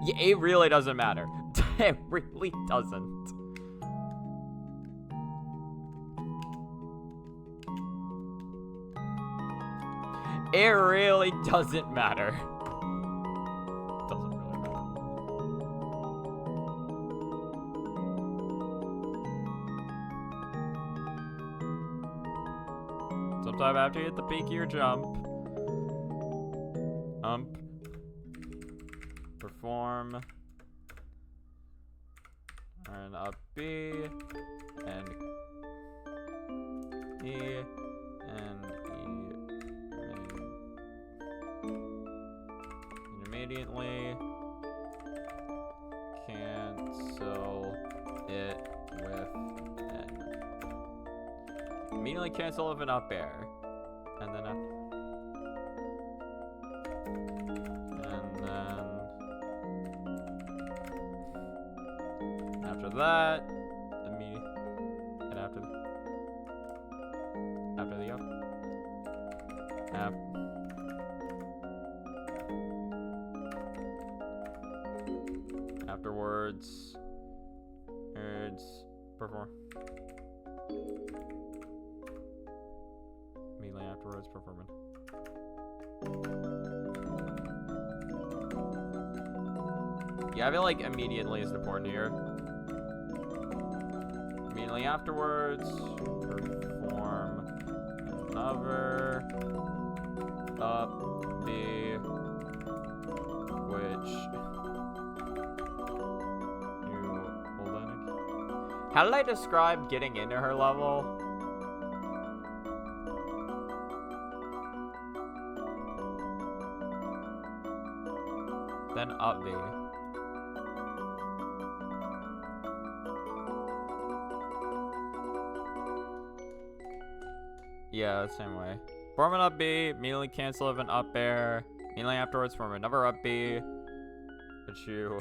Yeah, it really doesn't matter. It really doesn't. It really doesn't matter. Doesn't really matter. Sometime after you hit the peak of your jump. Perform and up B and E and immediately cancel it with N. Immediately cancel with an up air. And then after that, and after the up. Afterwards, perform. Immediately afterwards, performing. Yeah, I feel like immediately is important here. Immediately afterwards, perform another up B, which you hold on. How did I describe getting into her level? Then up B. Yeah, the same way. Form an up B, immediately cancel with an up air. Immediately afterwards, form another up B, which you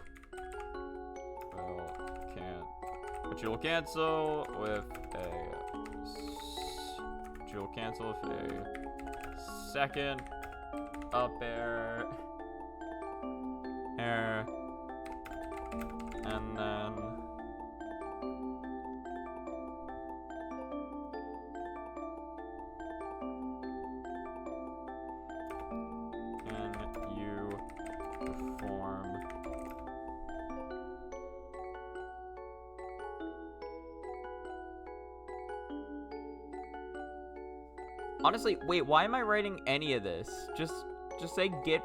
will cancel with a second up air, and then perform honestly, wait, why am I writing any of this? Just say get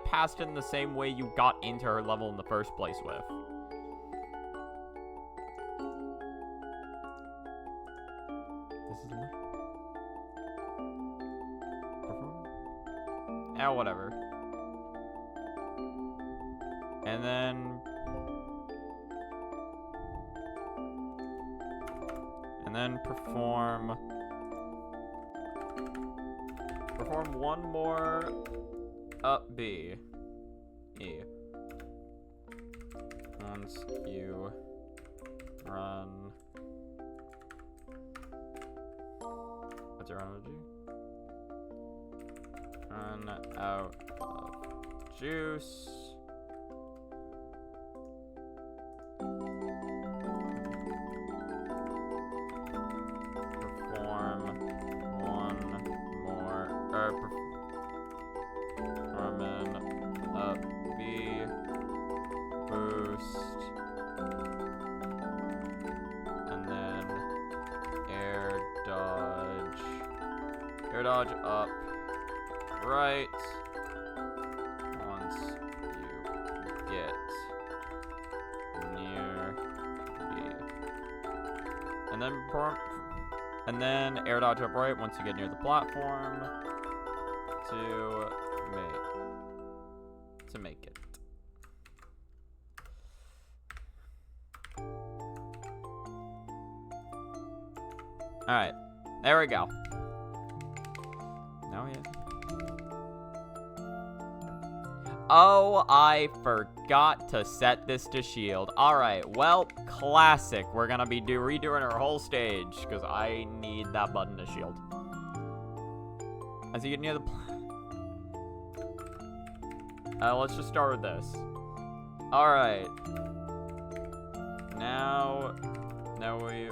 past it in the same way you got into her level in the first place with. This is the perform? Yeah, whatever. And then perform one more up B, E. once you run... What's your energy? Run out of juice. Perform one more, perform a B boost, and then air dodge up, right, once you get near B, and then air dodge up right once you get near the platform to make it. All right, there we go. Now we have... Oh, I forgot to set this to shield. All right, well, classic. We're gonna be redoing our whole stage because I need that button to shield. As you get near the... let's just start with this. All right. Now we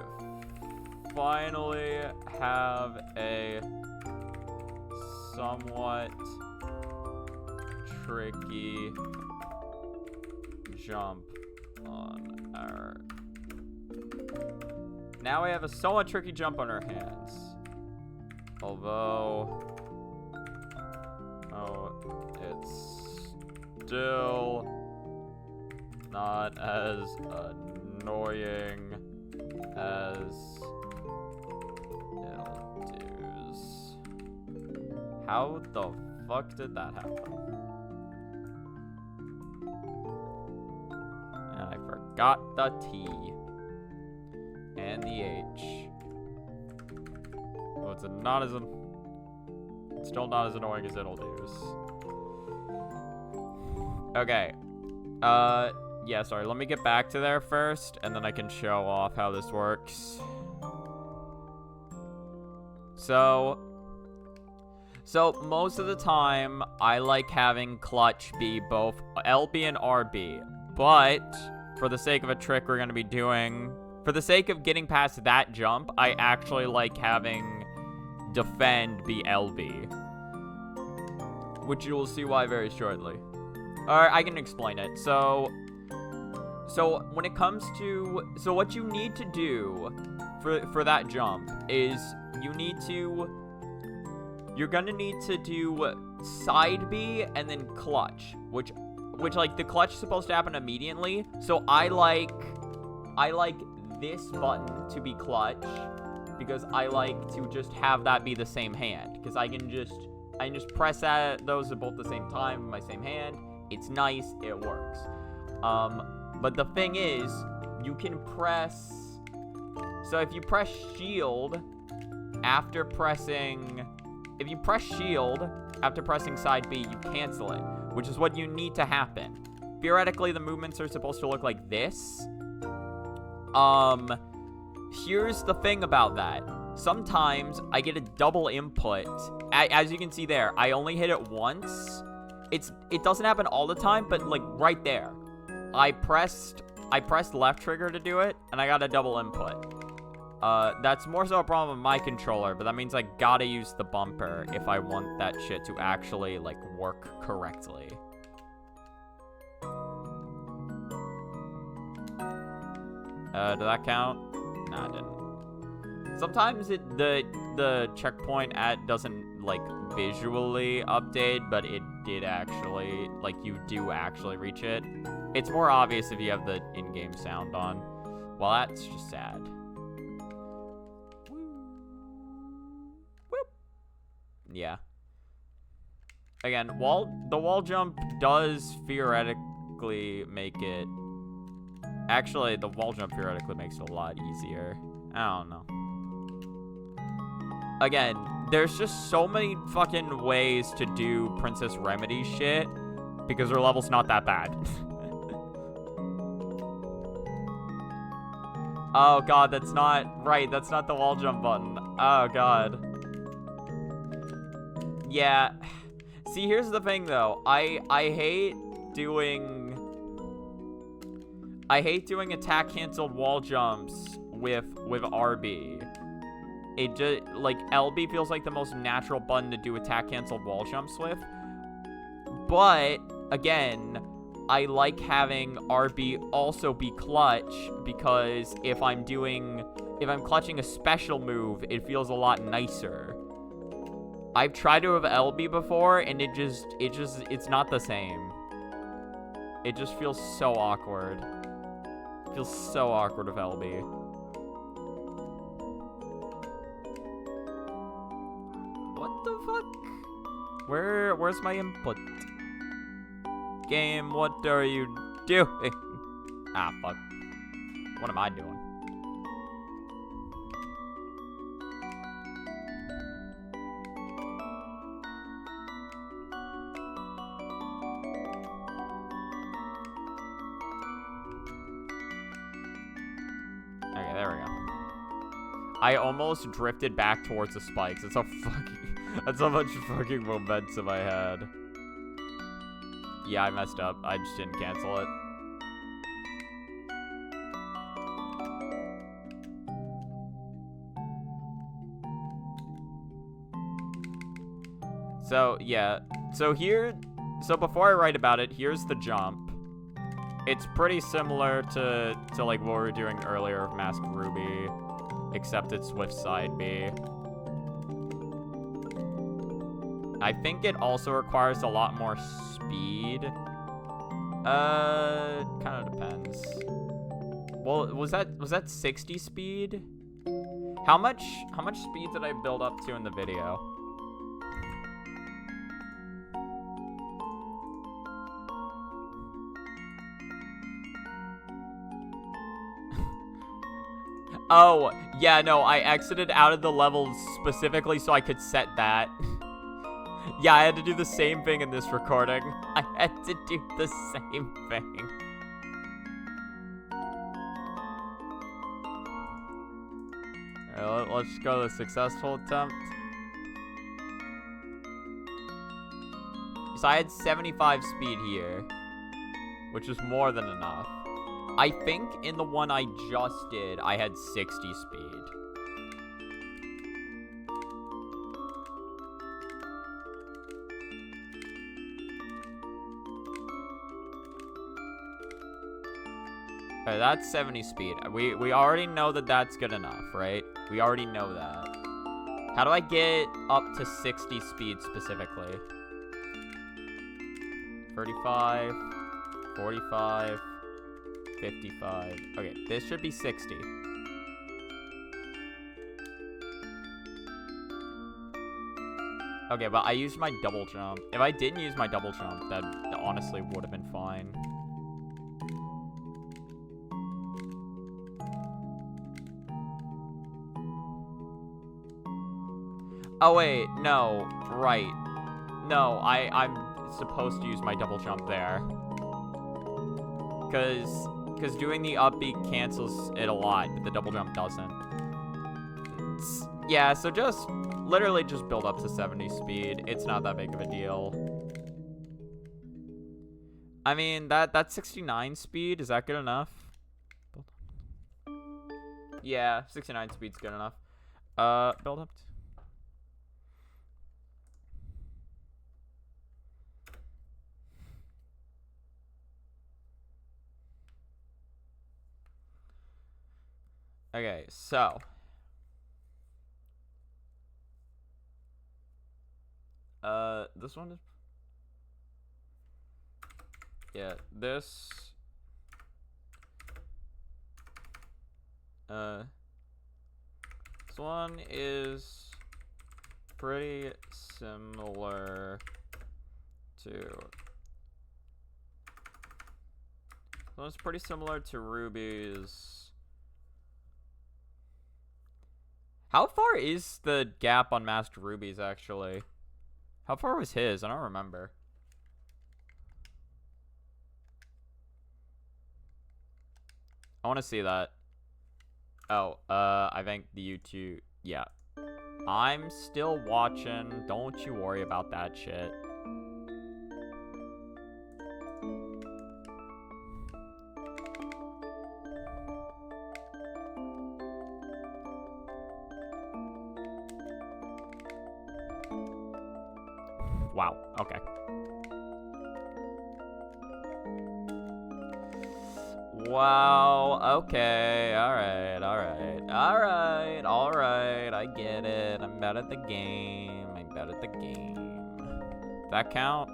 finally have a somewhat tricky jump on our... Now we have a somewhat tricky jump on our hands. Although... Oh, it's still not as annoying as it'll do's. How the fuck did that happen? And I forgot the T and the H. Well, it's not as still not as annoying as it'll do's. Okay. Yeah, sorry. Let me get back to there first, and then I can show off how this works. So most of the time, I like having clutch be both LB and RB. But for the sake of a trick we're going to be doing, for the sake of getting past that jump, I actually like having defend be LB. Which you will see why very shortly. Alright, I can explain it. So when it comes to... So what you need to do for that jump is you're gonna need to do side B and then clutch, which like the clutch is supposed to happen immediately. So I like this button to be clutch because I like to just have that be the same hand, because I can just press those at both the same time in my same hand. It's nice, it works. But the thing is, you can press... So if you press shield after pressing... If you press shield after pressing side B, you cancel it, which is what you need to happen. Theoretically, the movements are supposed to look like this. Here's the thing about that. Sometimes I get a double input. As you can see there, I only hit it once. It doesn't happen all the time, but like right there. I pressed left trigger to do it, and I got a double input. That's more so a problem with my controller, but that means I gotta use the bumper if I want that shit to actually, like, work correctly. Did that count? Nah, it didn't. Sometimes the checkpoint doesn't, like, visually update, but it did actually, like, you do actually reach it. It's more obvious if you have the in-game sound on. Well, that's just sad. Whoop. Yeah. Again, the wall jump does theoretically make it... Actually, the wall jump theoretically makes it a lot easier. I don't know. Again, there's just so many fucking ways to do Princess Remedy shit because her level's not that bad. Oh god, that's not right. That's not the wall jump button. Oh god. Yeah. See, here's the thing though. I hate doing attack canceled wall jumps with RB. It just, like, LB feels like the most natural button to do attack canceled wall jumps with. But again, I like having RB also be clutch, because if I'm clutching a special move, it feels a lot nicer. I've tried to have LB before, and it's not the same. It just feels so awkward. It feels so awkward with LB. What the fuck? Where's my input? Game, what are you doing? Ah, fuck. What am I doing? Okay, there we go. I almost drifted back towards the spikes. That's how much fucking momentum I had. Yeah, I messed up. I just didn't cancel it. So, yeah. So before I write about it, here's the jump. It's pretty similar to like what we were doing earlier with Masked Ruby, except it's with side B. I think it also requires a lot more speed. Kind of depends. Well, was that 60 speed? How much speed did I build up to in the video? Oh, yeah, no, I exited out of the level specifically so I could set that. Yeah, I had to do the same thing in this recording. I had to do the same thing. Alright, let's go to the successful attempt. So I had 75 speed here, which is more than enough. I think in the one I just did, I had 60 speed. Okay, that's 70 speed. We already know that that's good enough, right? We already know that. How do I get up to 60 speed specifically? 35, 45, 55. Okay, this should be 60. Okay, but I used my double jump. If I didn't use my double jump, that honestly would have been fine. Oh wait, no, right. No, I'm supposed to use my double jump there. Cause doing the up B cancels it a lot, but the double jump doesn't. Yeah, so literally just build up to 70 speed. It's not that big of a deal. I mean, that's 69 speed, is that good enough? Yeah, 69 speed's good enough. Build up to... Okay, so this one is, yeah, this one is pretty similar to Ruby's. How far is the gap on Masked Ruby's, actually? How far was his? I don't remember. I want to see that. Oh, I think the YouTube, yeah. I'm still watching. Don't you worry about that shit. Wow, okay. Wow, okay, alright, I get it. I'm bad at the game. That count?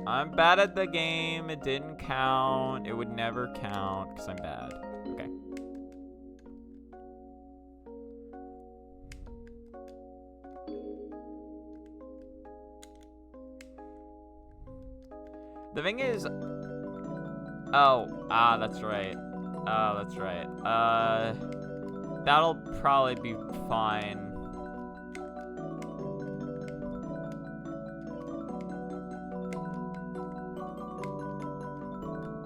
I'm bad at the game. It didn't count. It would never count because I'm bad. Okay. The thing is... Oh, that's right. That'll probably be fine.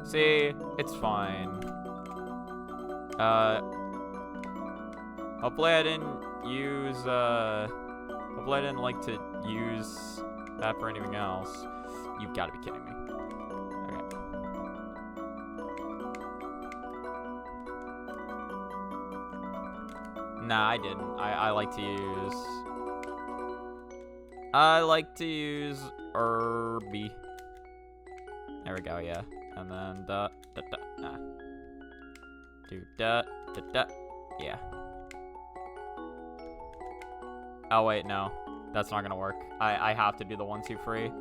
See, it's fine. Hopefully I didn't use, hopefully I didn't like to use that for anything else. You've got to be kidding me. Okay. Nah, I didn't. I like to use Irby. There we go, yeah. And then yeah. Oh wait, no. That's not gonna work. I have to do the 1, 2, 3.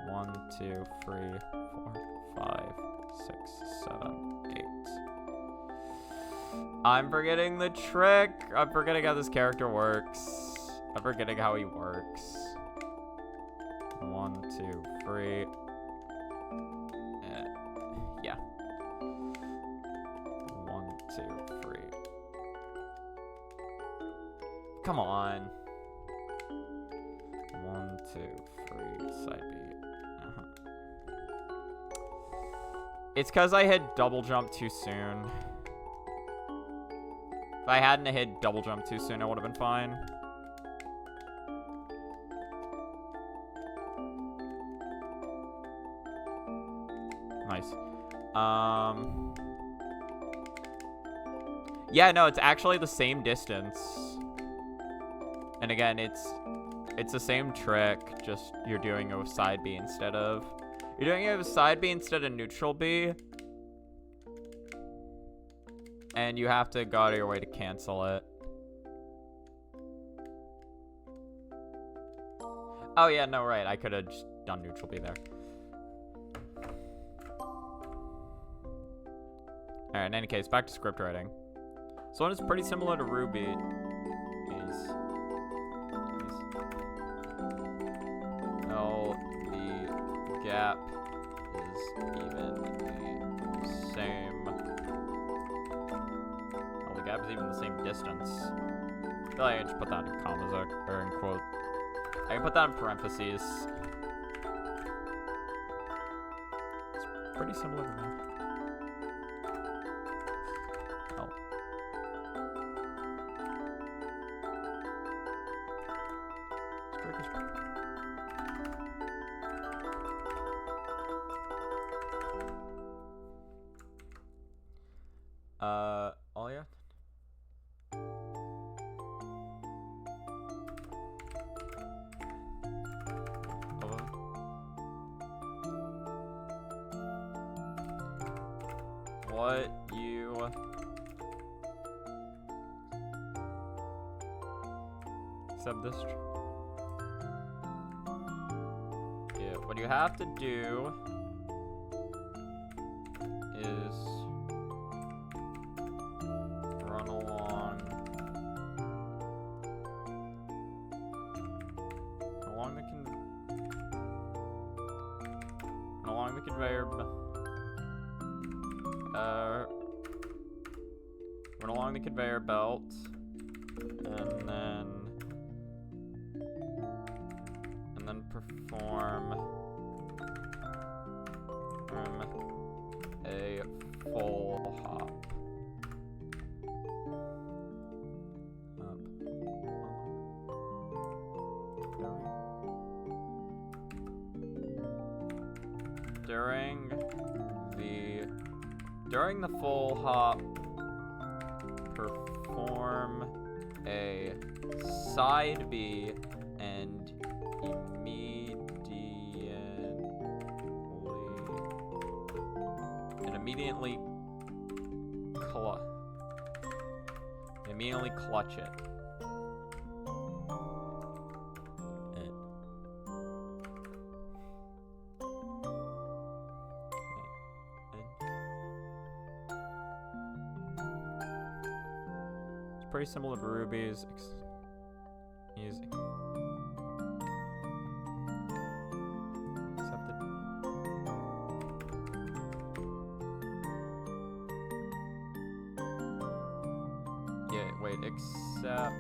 1, 2, 3, 4, 5, 6, 7, 8. I'm forgetting the trick. I'm forgetting how this character works. I'm forgetting how he works. 1, 2, 3. Yeah. 1, 2, 3. Come on. 1, 2, 3. Side B. It's because I hit double jump too soon. If I hadn't hit double jump too soon, it would have been fine. Nice. Yeah, no, it's actually the same distance. And again, it's the same trick, just you're doing it with side B instead of... You're doing it with side B instead of neutral B. And you have to go out of your way to cancel it. Oh yeah, no, right. I could have just done neutral B there. Alright, in any case, back to script writing. So one is pretty similar to Ruby. Oh, the gap is even the same. Oh, the gap is even the same distance. I feel like I can just put that in commas or in quote. I can put that in parentheses. It's pretty similar to that. Oh. Oh yeah. What you accept this? Yeah, what you have to do is run along the conveyor belt. Run along the conveyor belt, and then perform a full hop. During the full hop, perform a side B and immediately clutch it. It's pretty similar to Ruby's. Easy. Except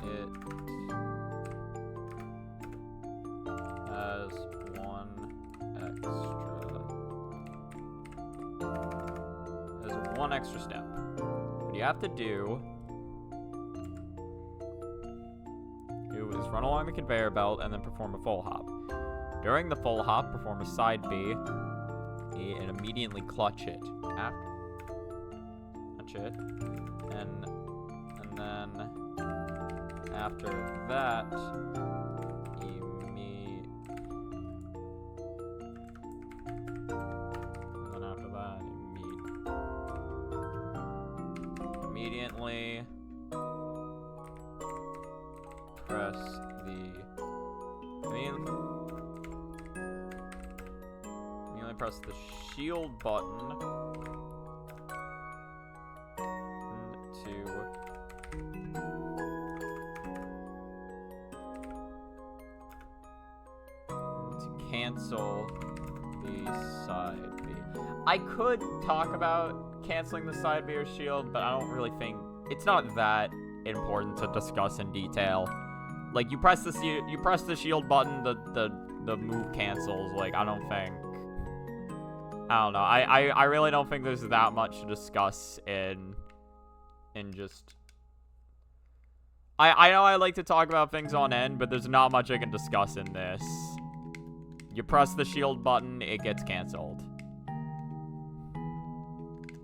it has one extra step. What you have to do is run along the conveyor belt and then perform a full hop. During the full hop, perform a side B and immediately clutch it. And then after that, immediately press press the shield button to cancel the side B. I could talk about canceling the side B or shield, but I don't really think it's not that important to discuss in detail. Like, you press the shield button, the move cancels. Like, I don't know. I really don't think there's that much to discuss in just... I know I like to talk about things on end, but there's not much I can discuss in this. You press the shield button, it gets canceled.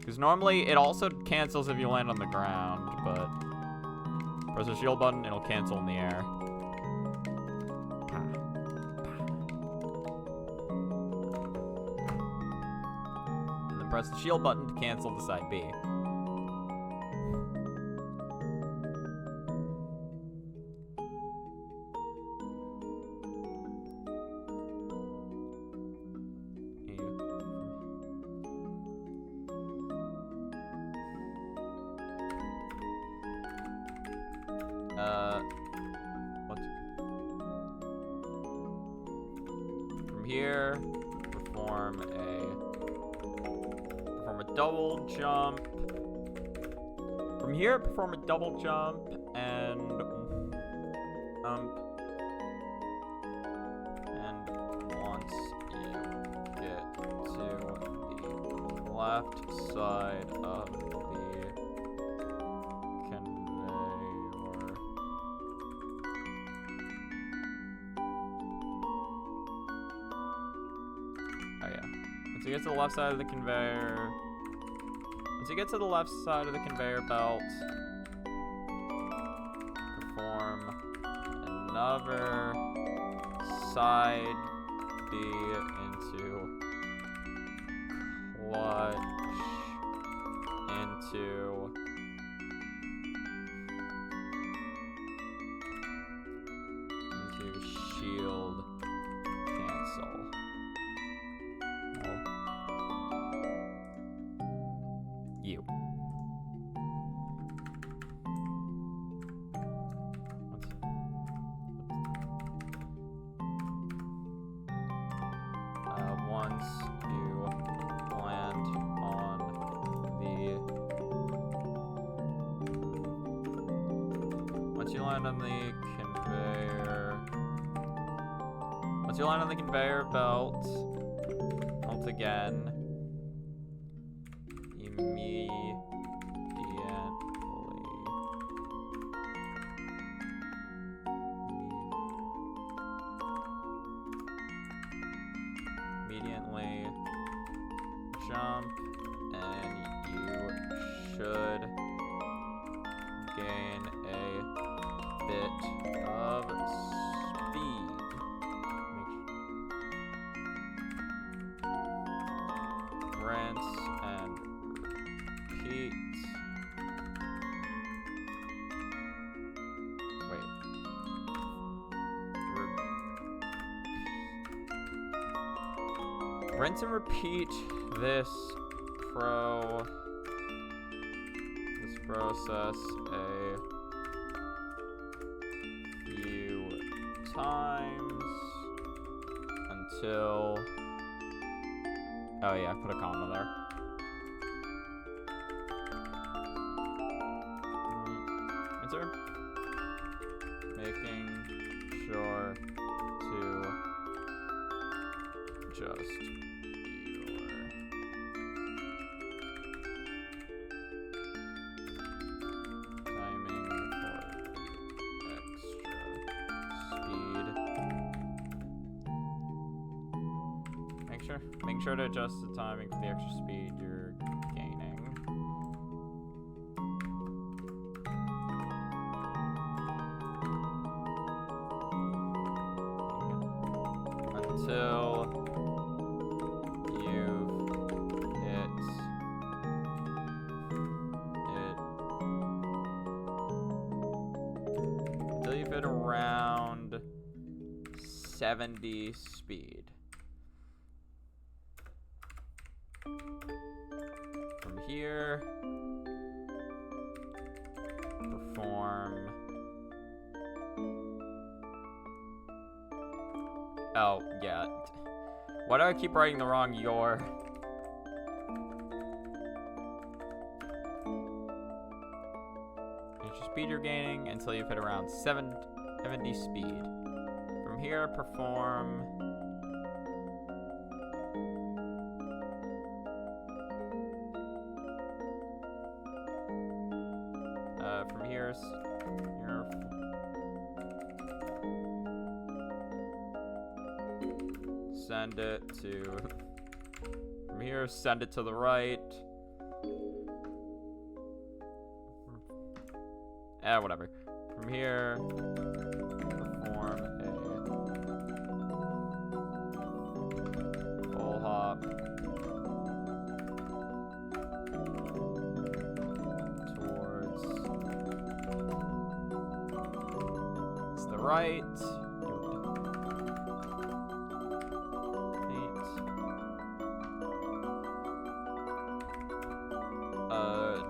Because normally it also cancels if you land on the ground, but press the shield button, it'll cancel in the air. Press the shield button to cancel the side B. From here, perform a double jump. From here, perform a double jump and once you get to the left side of the conveyor, once you get to the left side of the conveyor. Once you get to the left side of the conveyor belt, perform another side B into clutch into shield cancel. Once you land on the conveyor belt, once again, immediately jump, and you should gain a bit of speed. Rinse and repeat. Wait. Rinse and repeat this process a few times until, oh yeah, put a comma there. Enter. Making sure to adjust Make sure to adjust the timing for the extra speed you're gaining. Until you've hit around 70 speed. From here, perform. Oh, yeah. Why do I keep writing the wrong your? Extra speed you're gaining until you've hit around 70 speed. From here, perform. From here, send it to, from here, send it to the right. Whatever. From here, perform a full hop towards the right.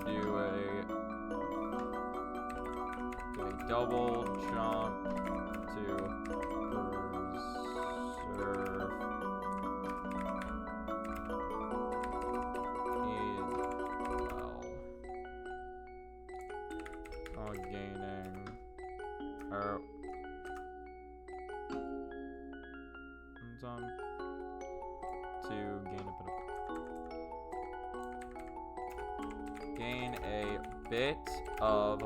Do a double jump to preserve while gaining to gain a bit of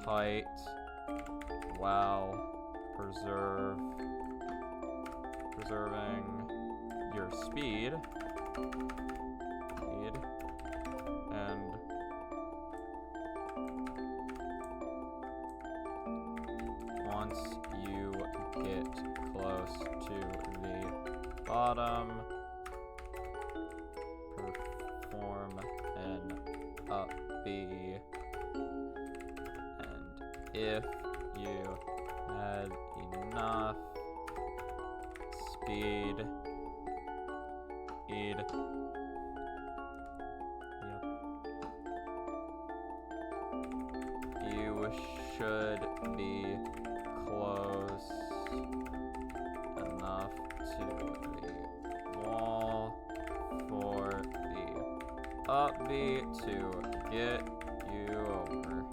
height while preserving your speed, and once you get close to the bottom, perform an up B. If you had enough speed, you should be close enough to the wall for the up B to get you over.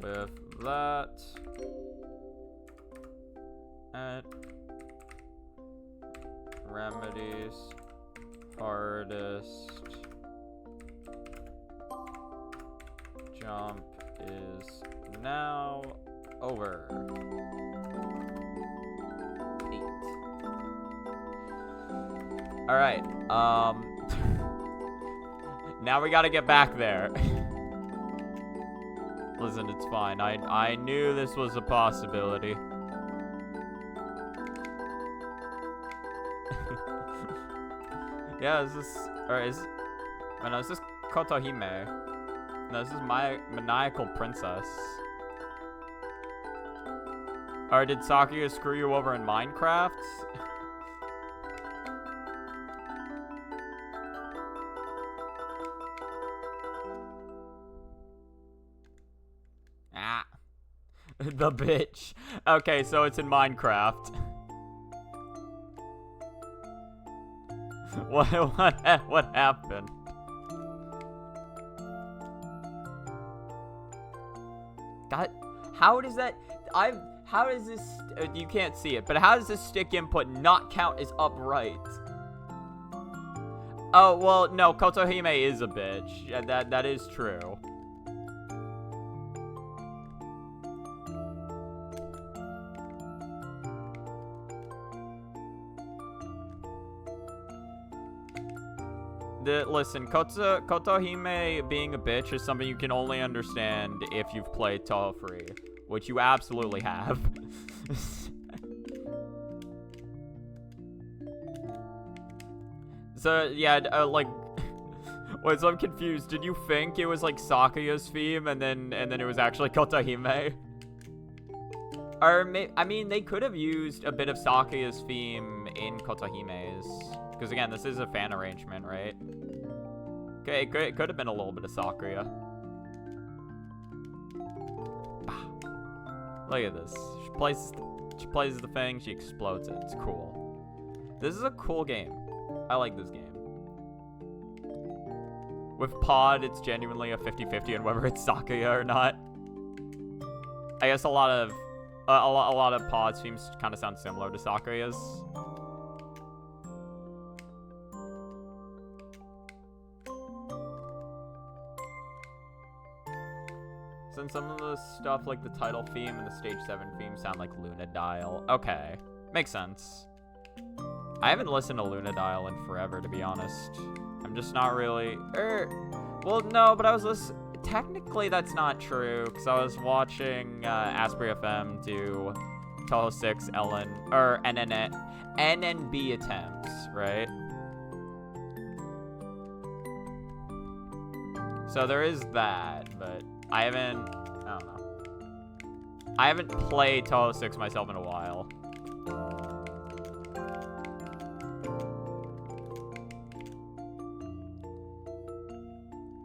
With that, at remedies hardest jump is now over 8. Alright, now we gotta get back there. Listen, it's fine. I knew this was a possibility. Yeah, is this... Or is... Oh, no, is this Kotohime? No, this is my maniacal princess. Or did Sakuya screw you over in Minecraft? Ah. The bitch. Okay, so it's in Minecraft. What happened? God, how does that... How does this... you can't see it, but how does this stick input not count as upright? Oh, well, no, Kotohime is a bitch. Yeah, that is true. Listen, Kotohime being a bitch is something you can only understand if you've played Touhou free, which you absolutely have. So, yeah, like... Wait, so I'm confused. Did you think it was, like, Sakuya's theme, and then it was actually Kotohime? Or, I mean, they could have used a bit of Sakuya's theme in Kotohime's. Because, again, this is a fan arrangement, right? Okay, it could have been a little bit of Sakuya. Look at this. She plays the thing, she explodes it. It's cool. This is a cool game. I like this game. With Pod, it's genuinely a 50-50 on whether it's Sakuya or not. I guess a lot of Pod's themes kind of sound similar to Sakuya's. Since some of the stuff like the title theme and the Stage 7 theme sound like Lunadial. Okay, makes sense. I haven't listened to Lunadial in forever, to be honest. I'm just not really... well, no, but I was listening... Technically, that's not true, because I was watching Asprey FM do Touhou 6 NNB attempts, right? So there is that, but I don't know. I haven't played Touhou 6 myself in a while.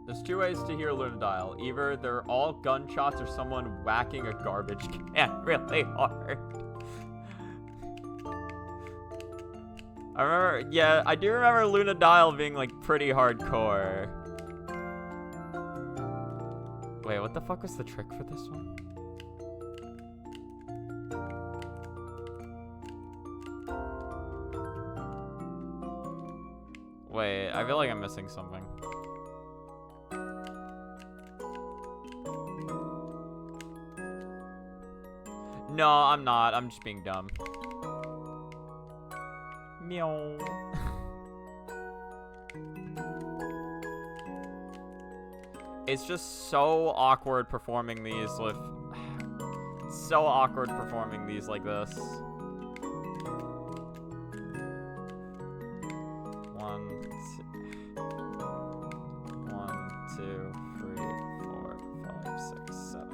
There's two ways to hear Lunadial. Either they're all gunshots or someone whacking a garbage can really hard. I remember, yeah, I do remember Lunadial being like pretty hardcore. Wait, what the fuck was the trick for this one? Wait, I feel like I'm missing something. No, I'm not. I'm just being dumb. Meow. It's just so awkward performing these with... So awkward performing these like this. 2, 3, 4, 5, 6, 7.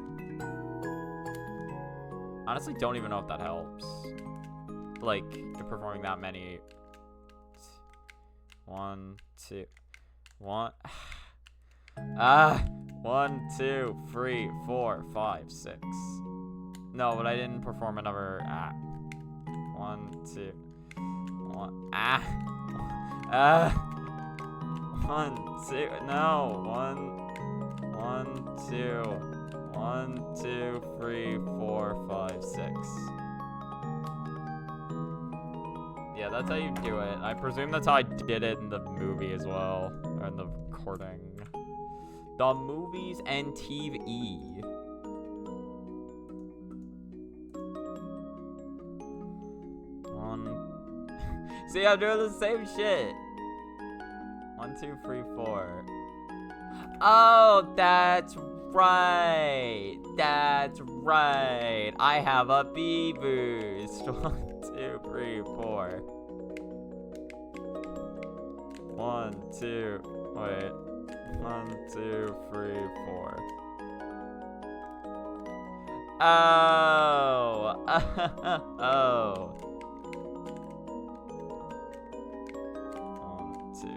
Honestly, don't even know if that helps. Like, performing that many. 1, 2, 1. 1, 2, 3, 4, 5, 6. No, but I didn't perform another. 1, 2, 1. 1, 2. No. 1, 2. 1, 2, 3, 4, 5, 6. Yeah, that's how you do it. I presume that's how I did it in the movie as well. Or in the recording. The movies and TV. See, I'm doing the same shit. 1, 2, 3, 4. Oh, that's right. That's right. I have a B boost. 1, 2, 3, 4. 1, 2. Wait. 1, 2, 3, 4. Oh. Oh. 1, 2, 3.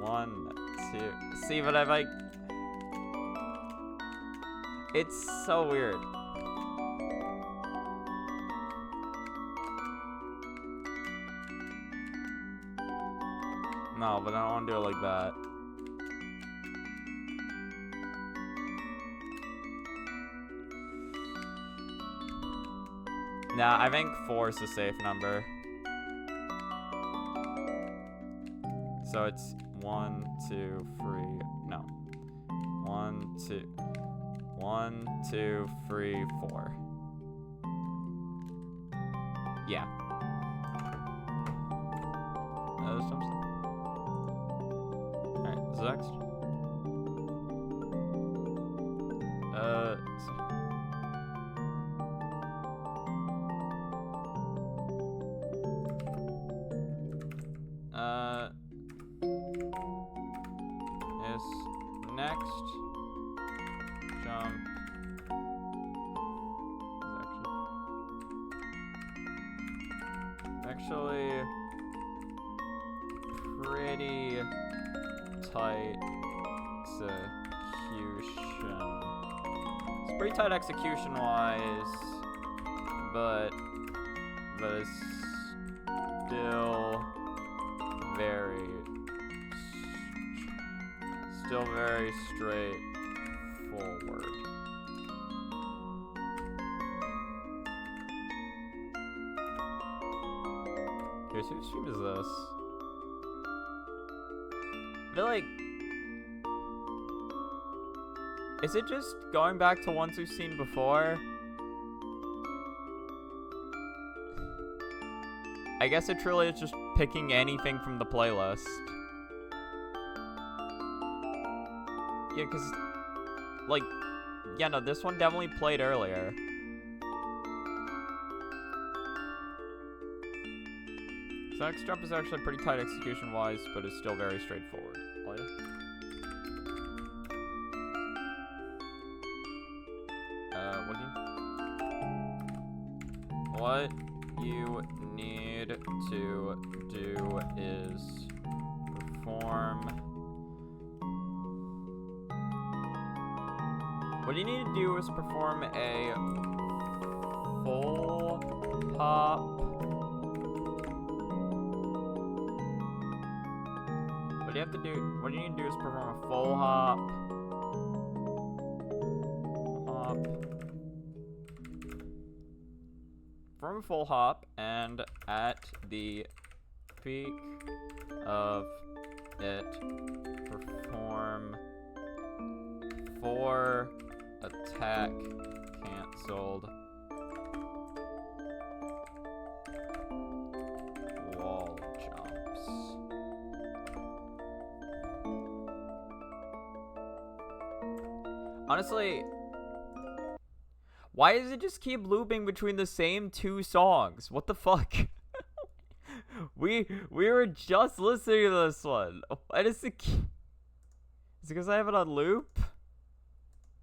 1, 2. See, but I like. It's so weird. No, but I don't want to do it like that. Nah, I think 4 is a safe number. So it's 1, 2, 3. No. 1, 2. 1, 2, 3, 4. Yeah. Alright, this is next. Is next jump is actually pretty tight execution. It's pretty tight execution wise, but it's still very straightforward. Here's whose stream is this? I feel like, is it just going back to ones we've seen before? I guess it truly is just picking anything from the playlist. Yeah, because, like, yeah, no, this one definitely played earlier. So next jump is actually pretty tight execution-wise, but it's still very straightforward. Oh, yeah. What you need to do is perform. What you need to do is perform a full hop. What you have to do, what you need to do is perform a full hop. Perform a full hop, and at the peak of it, perform 4 attack canceled wall jumps. Honestly, why does it just keep looping between the same 2 songs? What the fuck? we were just listening to this one. Why does it keep... Is it because I have it on loop?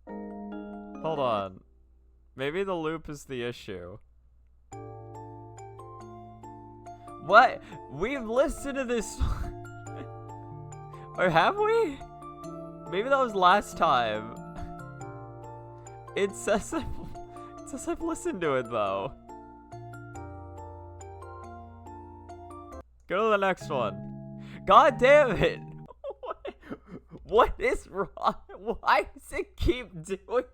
Hold on. Maybe the loop is the issue. What? We've listened to this song. Or have we? Maybe that was last time. It says I've listened to it though. Go to the next one. God damn it! What is wrong? Why does it keep doing?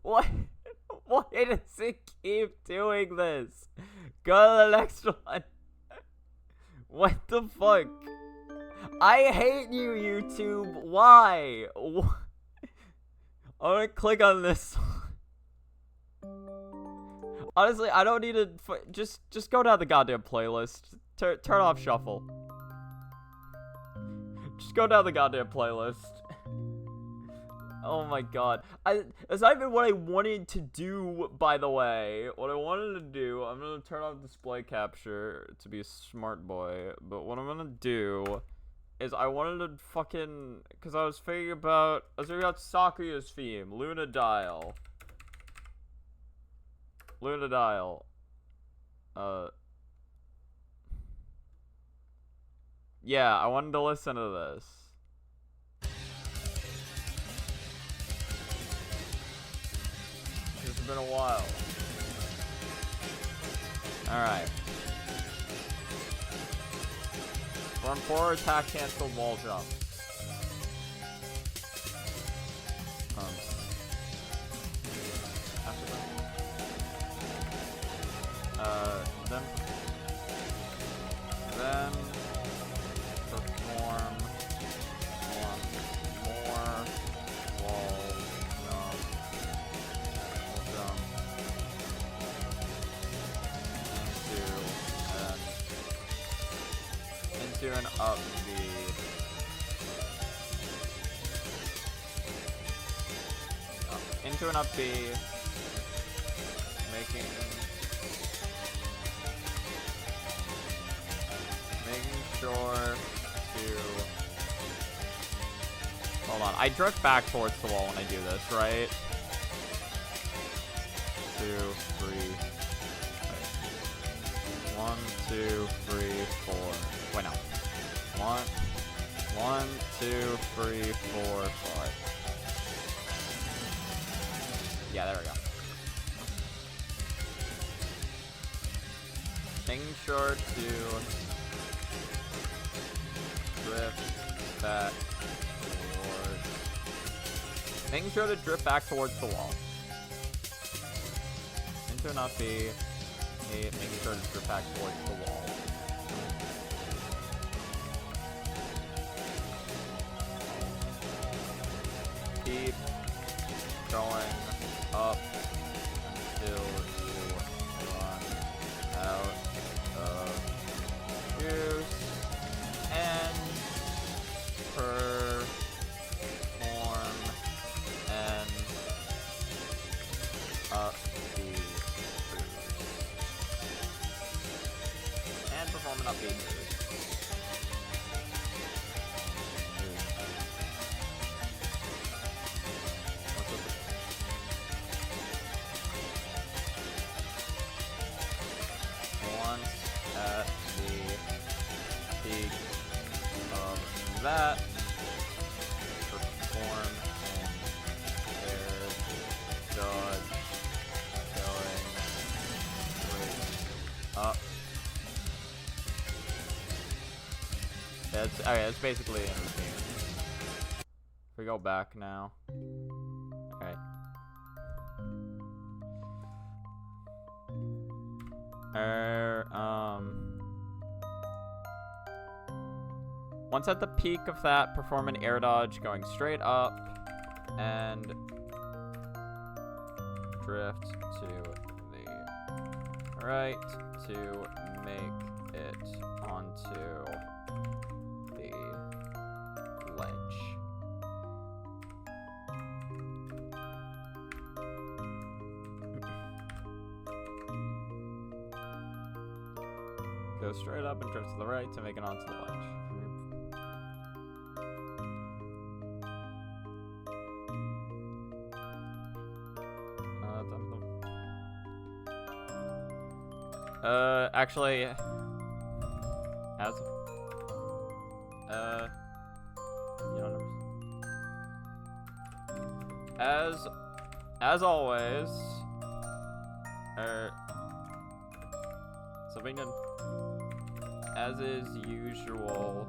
Why does it keep doing this? Go to the next one. What the fuck? I hate you, YouTube. Why? I'm gonna click on this. Honestly, I don't need to. Just go down the goddamn playlist. Turn off shuffle. Just go down the goddamn playlist. Oh my god. That's not even what I wanted to do, by the way. What I wanted to do, I'm gonna turn off display capture to be a smart boy. But what I'm gonna do is I wanted to fucking, because I was thinking about Sakuya's theme, Luna Dial. Luna Dial. Yeah, I wanted to listen to this. It's been a while. Alright. Form 4 attack cancel wall jump. After that. Then perform one more wall jump. Into an up B. Into an up B. Making sure to, hold on, I drift back towards the wall when I do this, right? 2, 3, wait. 1, 2, 3, 4. Wait, no. 1, 2, 3, 4, 5. Yeah, there we go. Making sure to drift back towards. Making sure to drift back towards the wall. Into an up B. Making sure to drift back towards the wall. Keep going up until you run out of juice and perform an up B boost. And perform an up B boost. That perform and air dodge going straight up. That's basically in routine. If we go back now. Okay. Once at the peak of that, perform an air dodge going straight up and drift to the right to make it onto the ledge. Go straight up and drift to the right to make it onto the ledge. Actually, you know, as always, something to, as is usual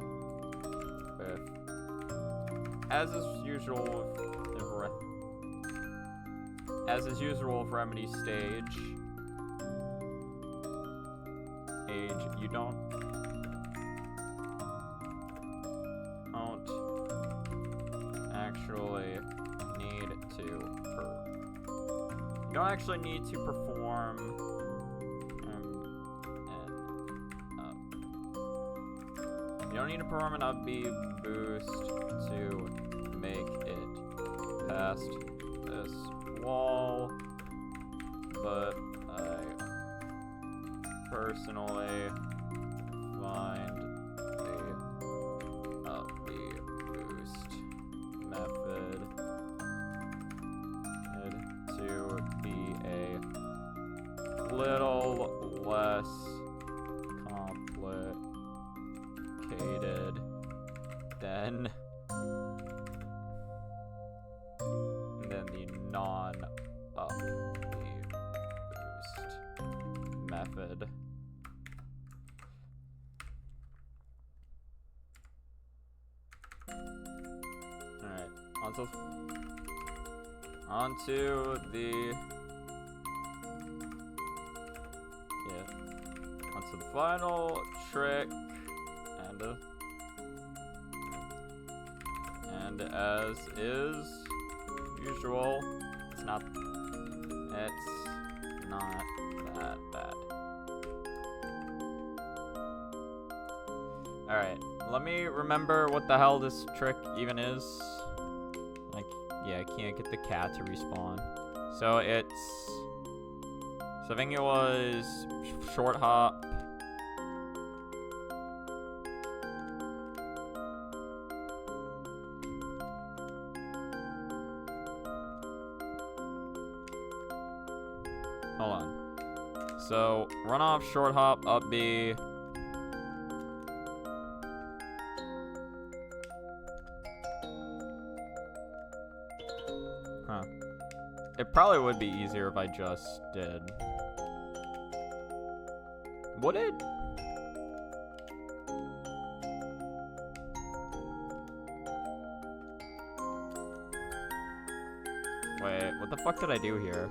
with Remedy stage. You don't don't actually need to perform you don't need to perform an up B boost to make it past this wall, but I personally find the up B boost method to be a little less complicated than the non-up B boost method. Alright, onto the final trick, and as is usual, it's not that bad. Alright, let me remember what the hell this trick even is. Like, yeah, I can't get the cat to respawn. So I think it was short hop. Hold on. So, run off, short hop, up B. Huh. It probably would be easier if I just did. Would it? Wait, what the fuck did I do here?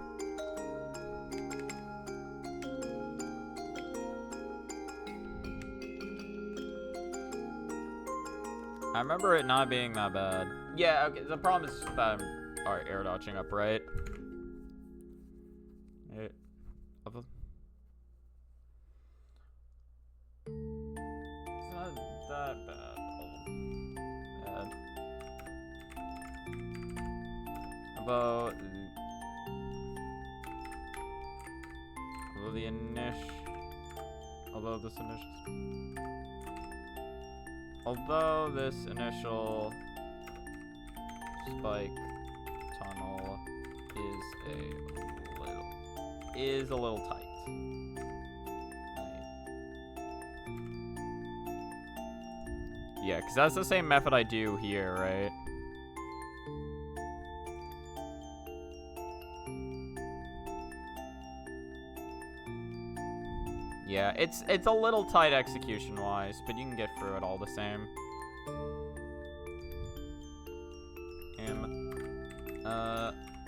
I remember it not being that bad. Yeah, okay, the problem is that I'm air dodging up, right? It's not that bad. Although this initial spike tunnel is a little tight. Yeah, because that's the same method I do here, right? Yeah, it's a little tight execution-wise, but you can get through it all the same.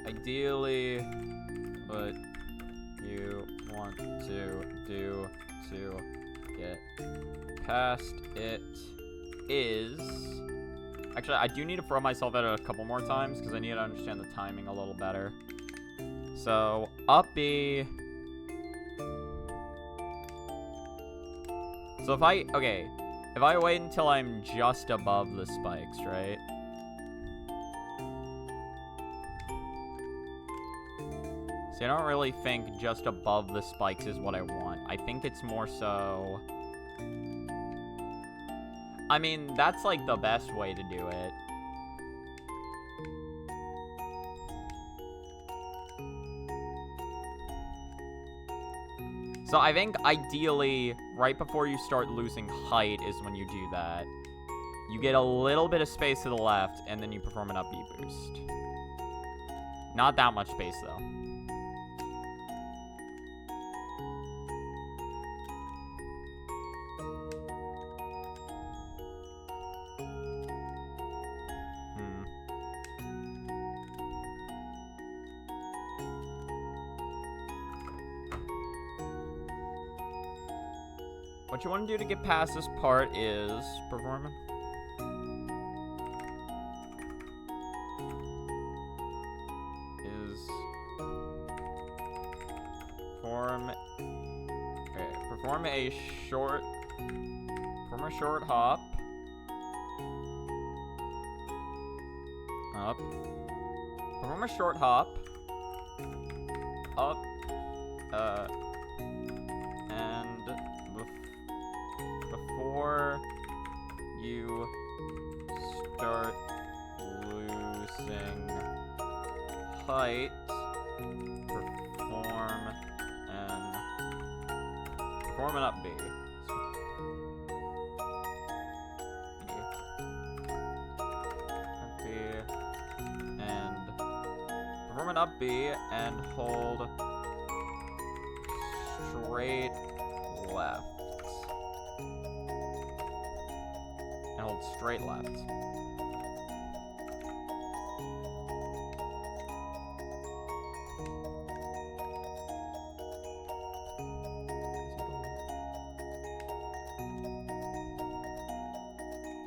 Ideally, what you want to do to get past it is... Actually, I do need to throw myself at it a couple more times, because I need to understand the timing a little better. So, up B... So if I wait until I'm just above the spikes, right? See, I don't really think just above the spikes is what I want. I think it's more so... I mean, that's like the best way to do it. So I think ideally, right before you start losing height is when you do that. You get a little bit of space to the left, and then you perform an up B boost. Not that much space, though. What you want to do to get past this part is perform. perform a short hop up. Perform a short hop up, and before you start losing height, perform an up B. Perform an up B and hold straight left. And hold straight left.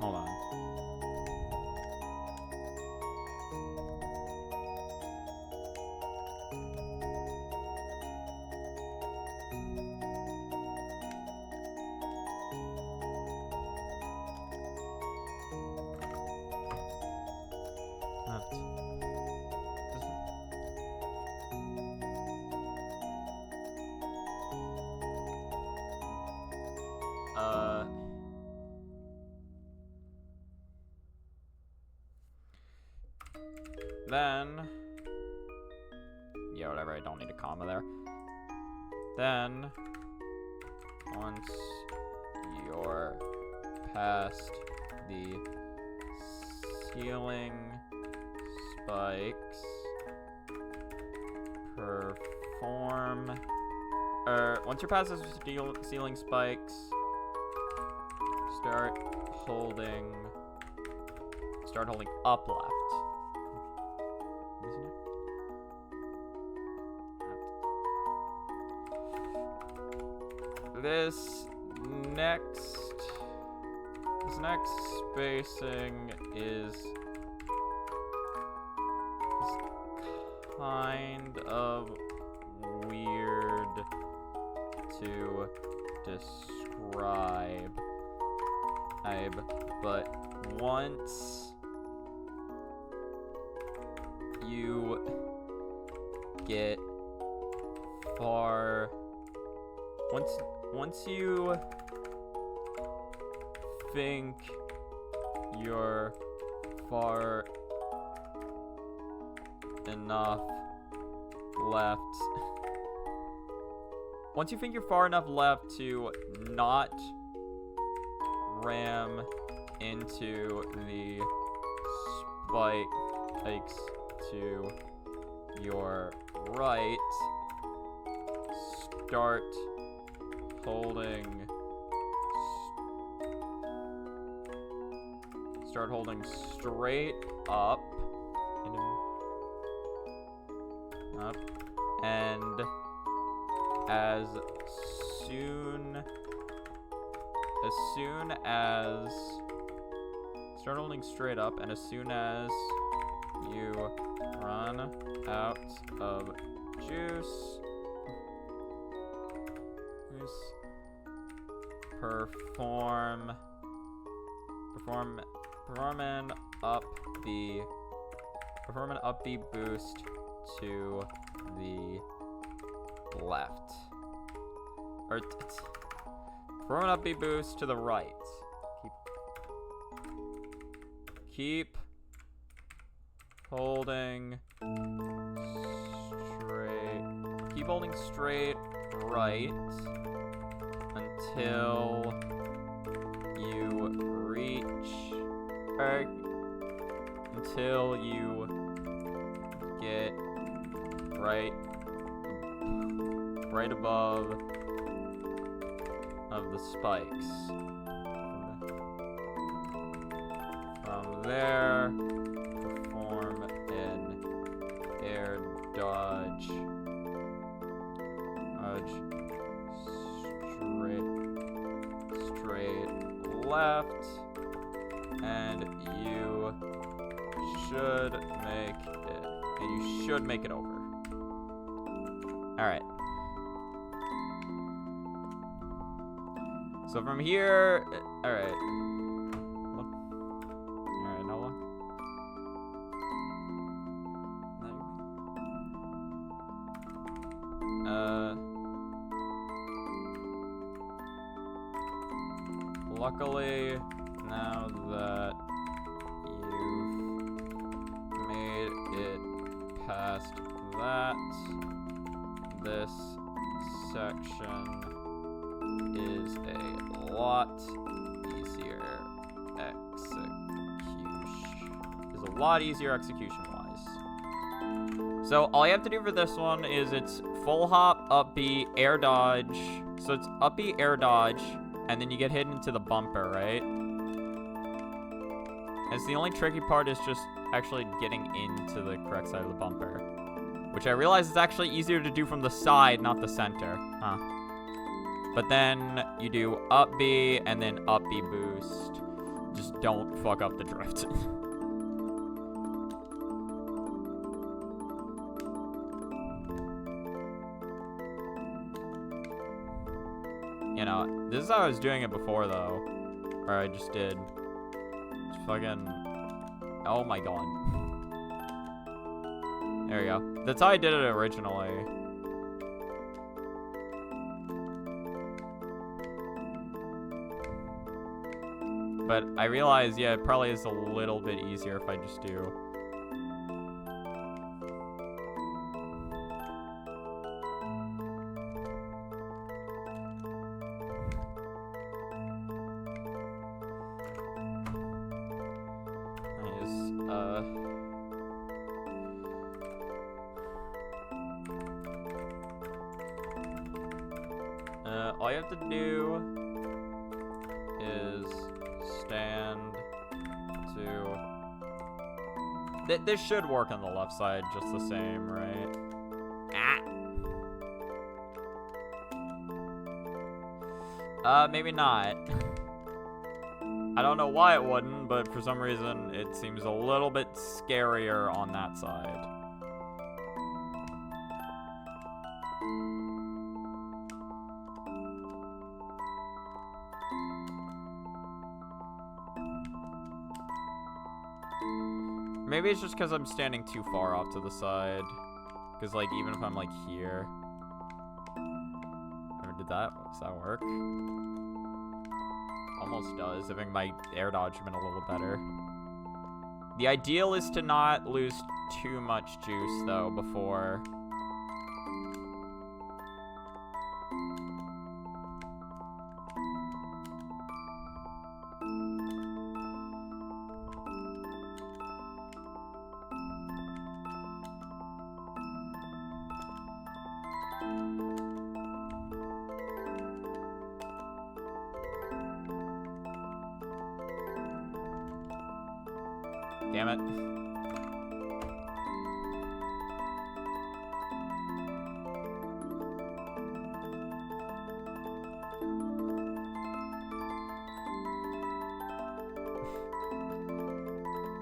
Hold on. Left. Then, yeah, whatever, I don't need a comma there. Then, once you're past the ceiling spikes, once you're past the ceiling spikes, start holding up left. This next spacing is kind of weird to describe, but once you get far, once you think you're far enough left, once you think you're far enough left to not ram into the spikes to your right, start holding straight up and as soon as start holding straight up, and as soon as you run out of juice, perform an up B boost to the left, or perform an up B boost to the right. Keep holding straight right until you reach, or until you get right above of the spikes. From there, perform an air dodge straight left, and you should make it over. All right. So from here, all right. All right, now look. Luckily, now that you've made it past that, this section is a lot easier execution-wise. So all you have to do for this one is it's full hop, up B, air dodge. So it's up B, air dodge, and then you get hit into the bumper, right? And it's the only tricky part is just actually getting into the correct side of the bumper, which I realize is actually easier to do from the side, not the center. Huh. But then you do up B and then up B boost. Just don't fuck up the drift. You know, this is how I was doing it before, though. Or I just did. Just fucking... Oh my god. There we go. That's how I did it originally. But I realize, yeah, it probably is a little bit easier if I just do. All you have to do is stand to... This should work on the left side just the same, right? Maybe not. I don't know why it wouldn't, but for some reason it seems a little bit scarier on that side. Maybe it's just because I'm standing too far off to the side. Because, like, even if I'm, like, here... Or does that work? Almost does. I think my air dodge would have been a little better. The ideal is to not lose too much juice, though, before... Damn it.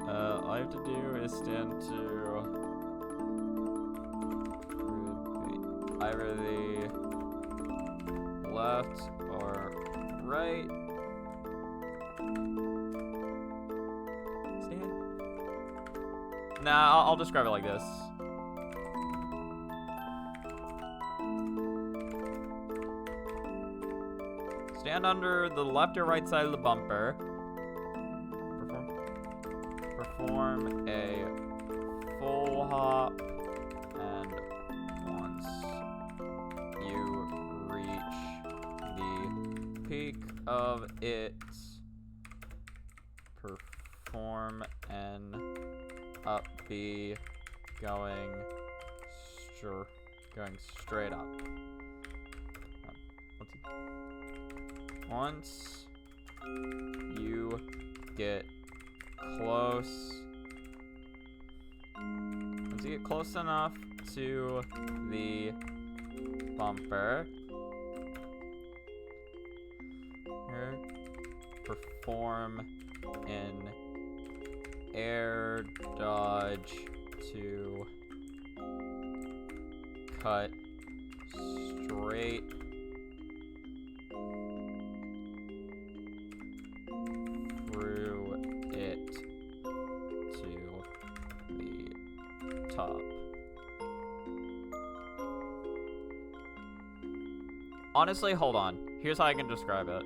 All I have to do is stand to either the left or right. Nah, I'll describe it like this. Stand under the left or right side of the bumper. Perform a full hop, and once you reach the peak of it, perform an up B going straight up. Once you get close enough to the bumper, perform an air dodge to cut straight Honestly, hold on. Here's how I can describe it.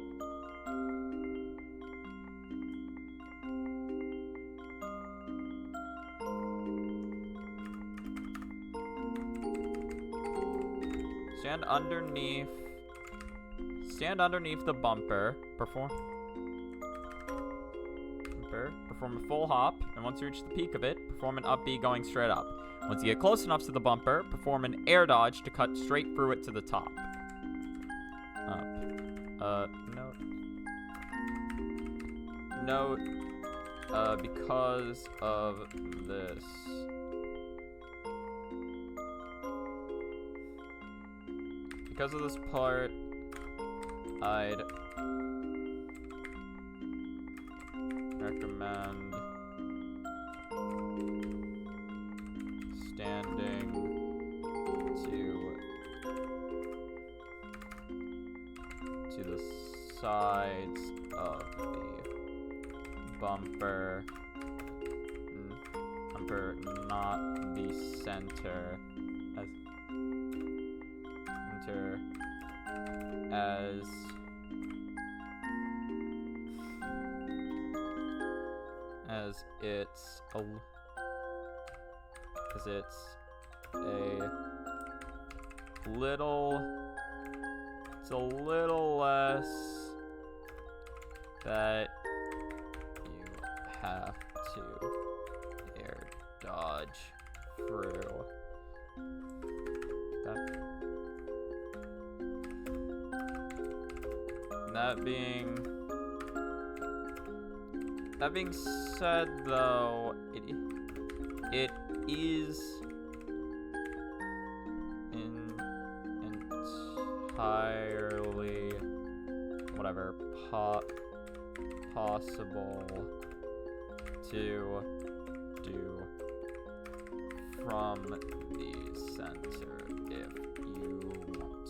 Stand underneath the bumper, perform a full hop, and once you reach the peak of it, perform an up B going straight up. Once you get close enough to the bumper, perform an air dodge to cut straight through it to the top. Note, because of this. Because of this part, I'd recommend standing to the sides of the bumper, not the center, as it's a little less that you have to air dodge through. That being said, though, it is entirely possible to do from the center if you want.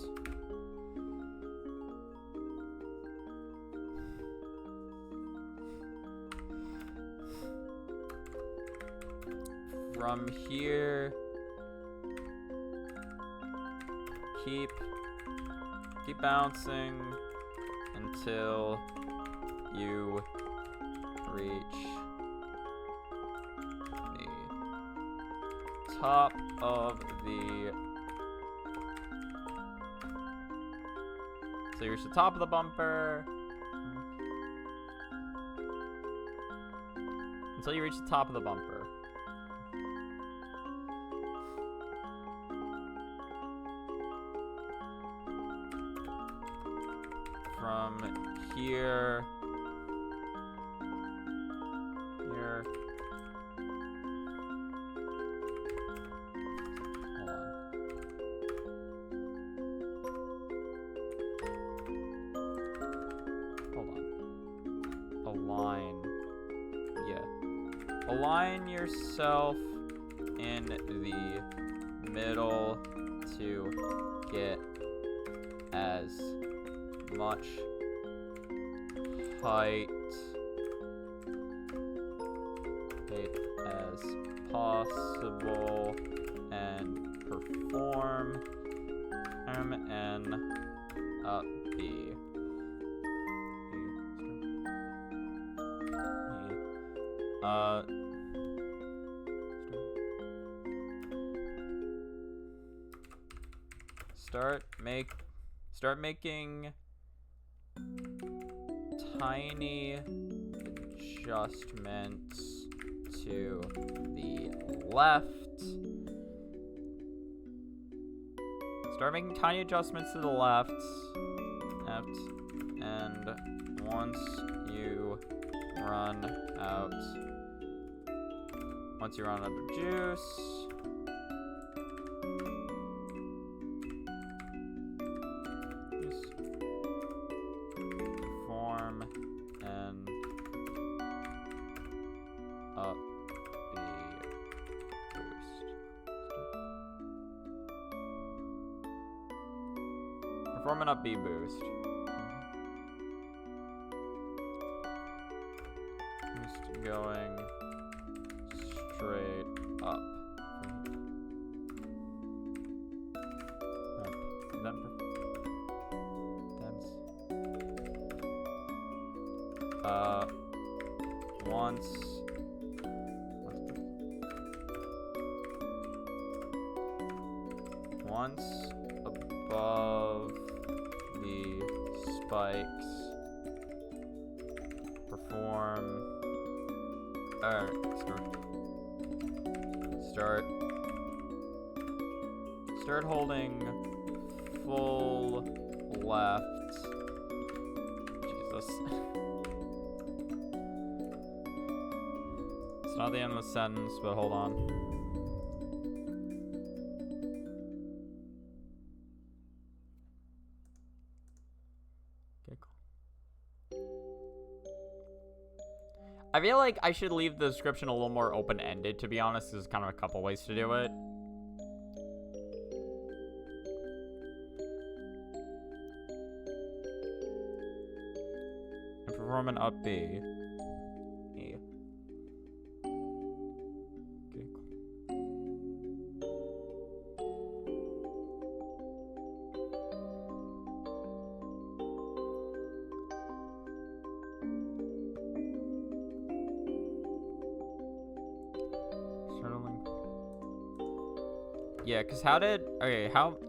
From here, keep bouncing until you reach the top of the. So you reach the top of the bumper. Until you reach the top of the bumper. From here. Align yourself in the middle to get as much height as possible and perform an up B. Start making tiny adjustments to the left. Start making tiny adjustments to the left, and once you run out of juice, just perform an up B boost. Perform an up B boost. Just going straight up. Once above the spikes, perform, start holding full left. Jesus. It's not the end of the sentence, but hold on. Okay, cool. I feel like I should leave the description a little more open-ended, to be honest. There's kind of a couple ways to do it. And perform an up B. E. Okay, cool. Yeah, cause how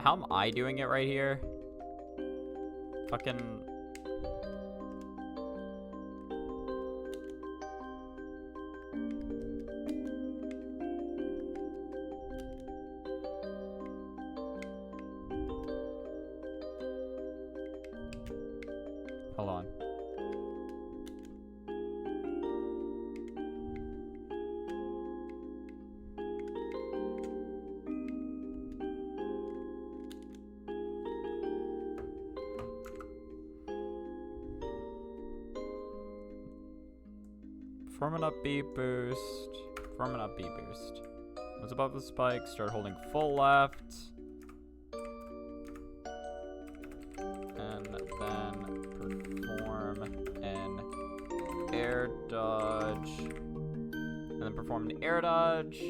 am I doing it right here? Fucking. Hold on. Perform an up B boost. Perform an up B boost. Once above the spike, start holding full left. And then perform an air dodge. And then perform an air dodge.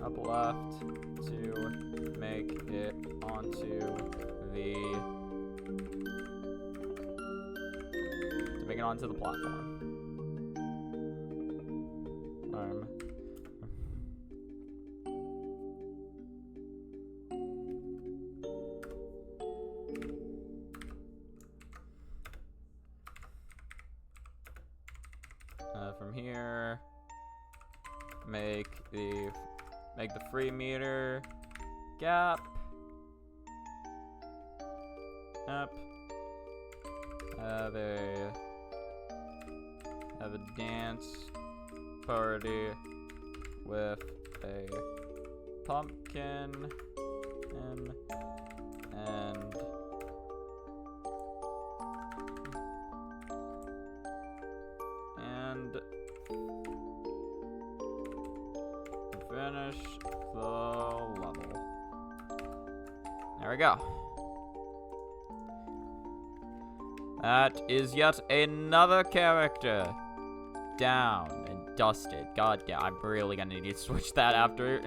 Up left to make it onto the platform. From here, make the free meter gap up. Have a dance party with a pumpkin and finish the level. There we go. That is yet another character down and dusted. God damn, I'm really gonna need to switch that after.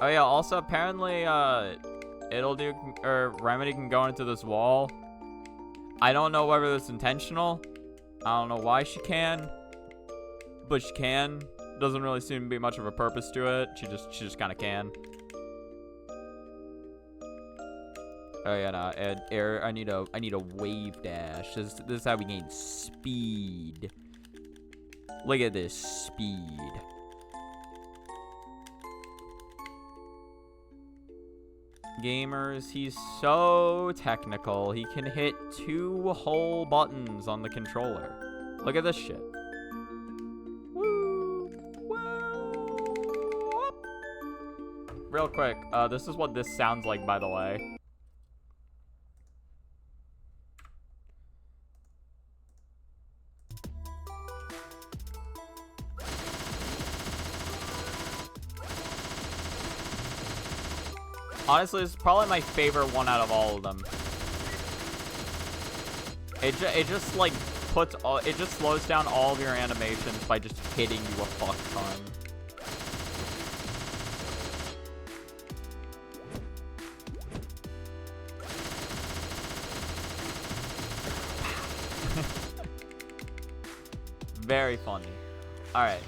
Oh yeah, also apparently it'll do, or Remedy can go into this wall. I don't know whether it's intentional. I don't know why she can, but she can. Doesn't really seem to be much of a purpose to it. She just kind of can. Oh yeah, no, and air. I need a wave dash. This is how we gain speed. Look at this speed. Gamers, he's so technical. He can hit 2 whole buttons on the controller. Look at this shit. Woo! Woo! Real quick, this is what this sounds like, by the way. Honestly, this is probably my favorite one out of all of them. It just like puts all, it just slows down all of your animations by just hitting you a fuck ton. Very funny. All right.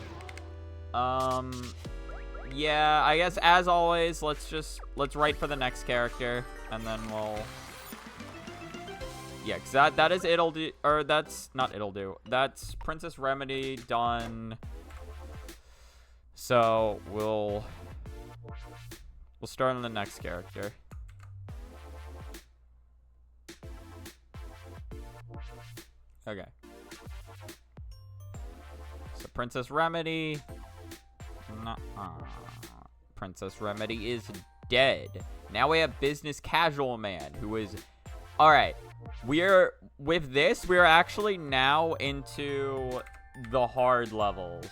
Yeah, I guess as always, let's write for the next character, and then we'll. Yeah, cause that is it'll do, or that's not it'll do. That's Princess Remedy done. So we'll start on the next character. Okay. So Princess Remedy. Princess Remedy is dead. Now we have Business Casual Man, who is. Alright. We're actually now into the hard levels.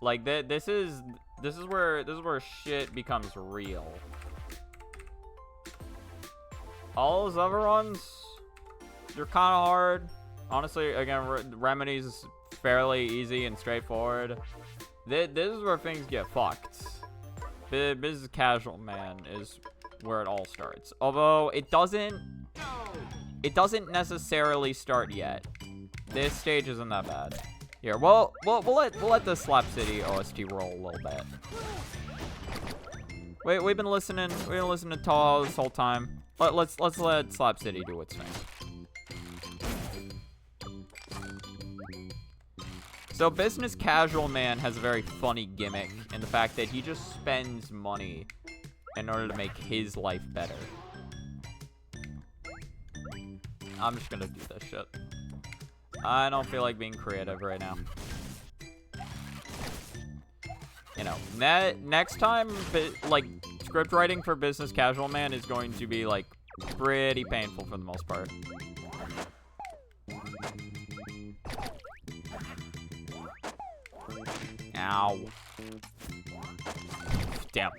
Like this is where shit becomes real. All those other ones, they're kind of hard. Honestly, again, Remedy's fairly easy and straightforward. This is where things get fucked. Business Casual Man is where it all starts. Although it doesn't necessarily start yet. This stage isn't that bad. Here, we'll let the Slap City OST roll a little bit. Wait, we've been listening to Touhou this whole time. Let's let Slap City do its thing. So Business Casual Man has a very funny gimmick in the fact that he just spends money in order to make his life better. I'm just gonna do this shit. I don't feel like being creative right now. You know, next time, like, script writing for Business Casual Man is going to be, like, pretty painful for the most part. Ow. Damn.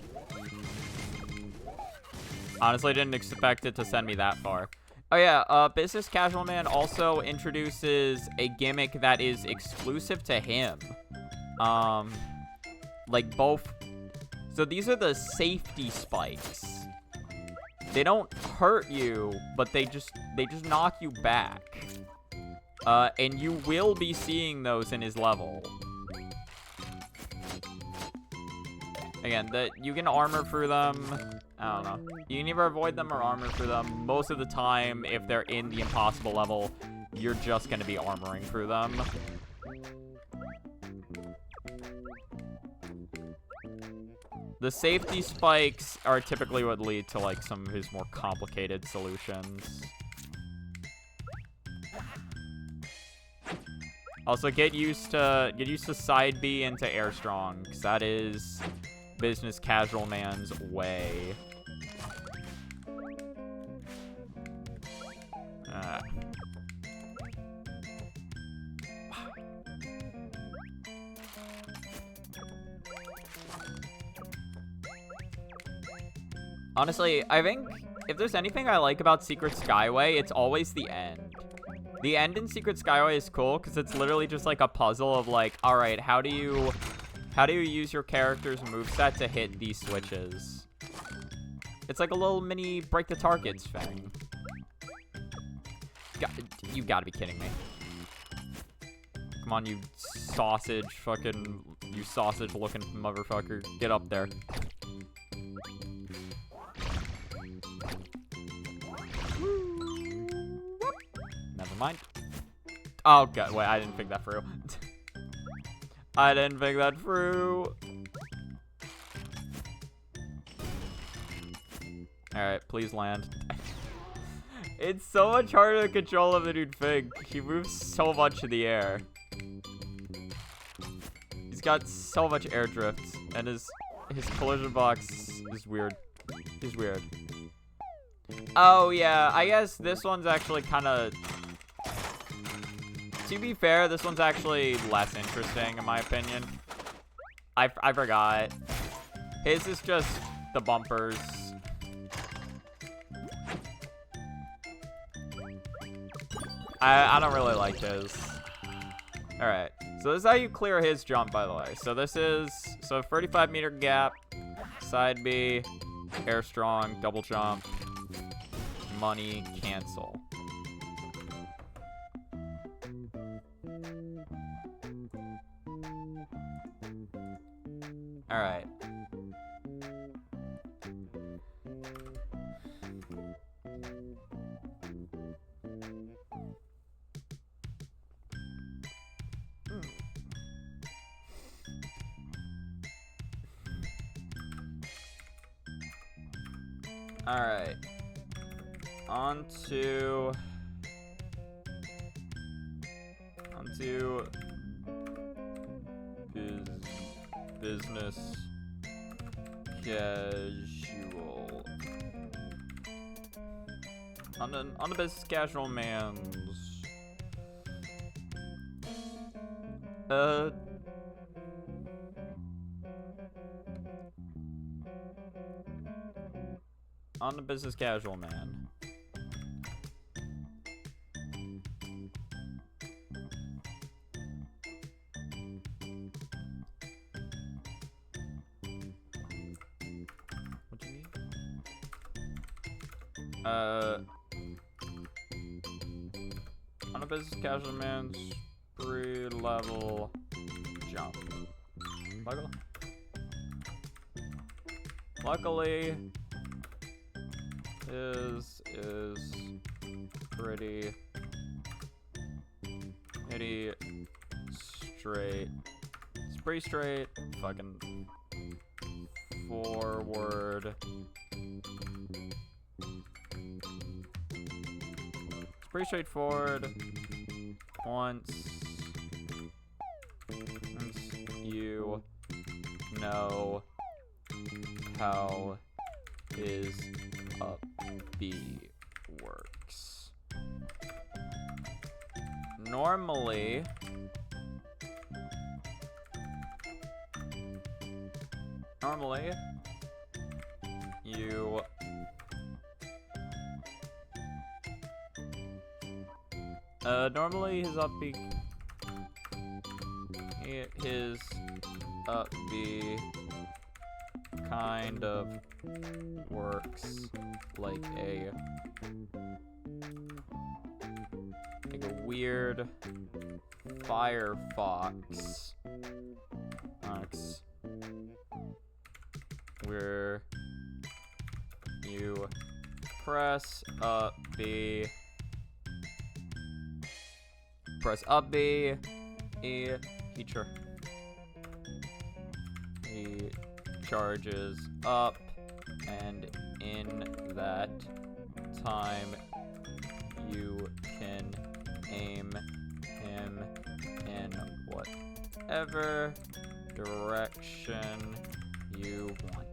Honestly, didn't expect it to send me that far. Oh yeah, Business Casual Man also introduces a gimmick that is exclusive to him. Like both. So these are the safety spikes. They don't hurt you, but they just knock you back. And you will be seeing those in his level. Again, you can armor through them. I don't know. You can either avoid them or armor through them. Most of the time, if they're in the impossible level, you're just going to be armoring through them. The safety spikes are typically what lead to, like, some of his more complicated solutions. Also, get used to side B into air strong, because that is Business Casual Man's way. Honestly, I think if there's anything I like about Secret Skyway, it's always the end. The end in Secret Skyway is cool because it's literally just like a puzzle of like, all right, how do you use your character's moveset to hit these switches? It's like a little mini break the targets thing. You gotta be kidding me. Come on, you sausage looking motherfucker. Get up there. Never mind. Oh, God. Wait, I didn't think that through. I didn't think that through. Alright, please land. It's so much harder to control than you'd think. He moves so much in the air. He's got so much air drift, and his collision box is weird. He's weird. Oh, yeah. I guess this one's actually kind of... To be fair, this one's actually less interesting in my opinion. I forgot. His is just the bumpers. I don't really like his. Alright, so this is how you clear his jump, by the way. So this is, 35-meter gap, side B, air strong, double jump, money, cancel. Alright. Alright. Onto business casual. On the business casual man's on the business casual man. What do you need? On a business casual man's 3-level jump. Luckily, is pretty straight. It's pretty straight. Fucking forward. It's pretty straightforward. Once you know how his up B works. Normally, you normally his up B kind of works like a weird Firefox where you press up B, he charges up, and in that time you can aim him in whatever direction you want.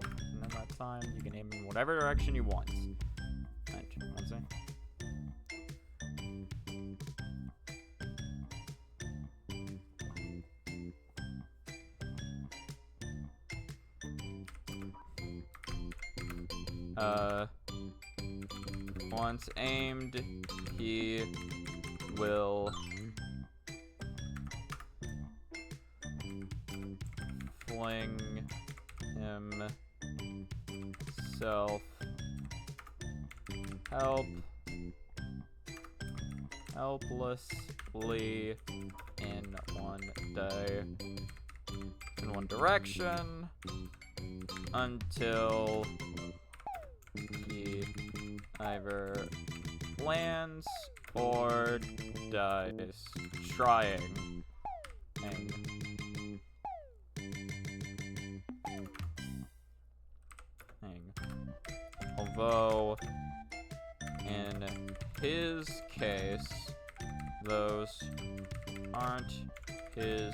And then that time you can aim in whatever direction you want. One second. Once aimed, he will fling himself helplessly in one direction until he either lands or dies trying. Although, in his case, those aren't his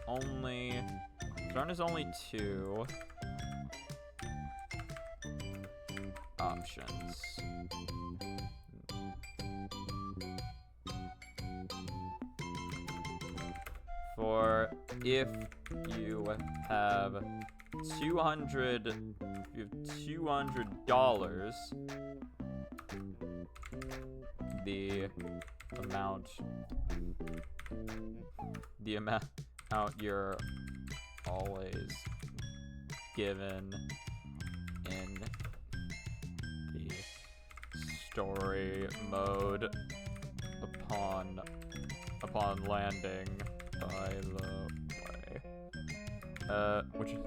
only Turn is only 2 options. For if you have $200, the amount you're always given in the story mode upon landing, by the way. Which is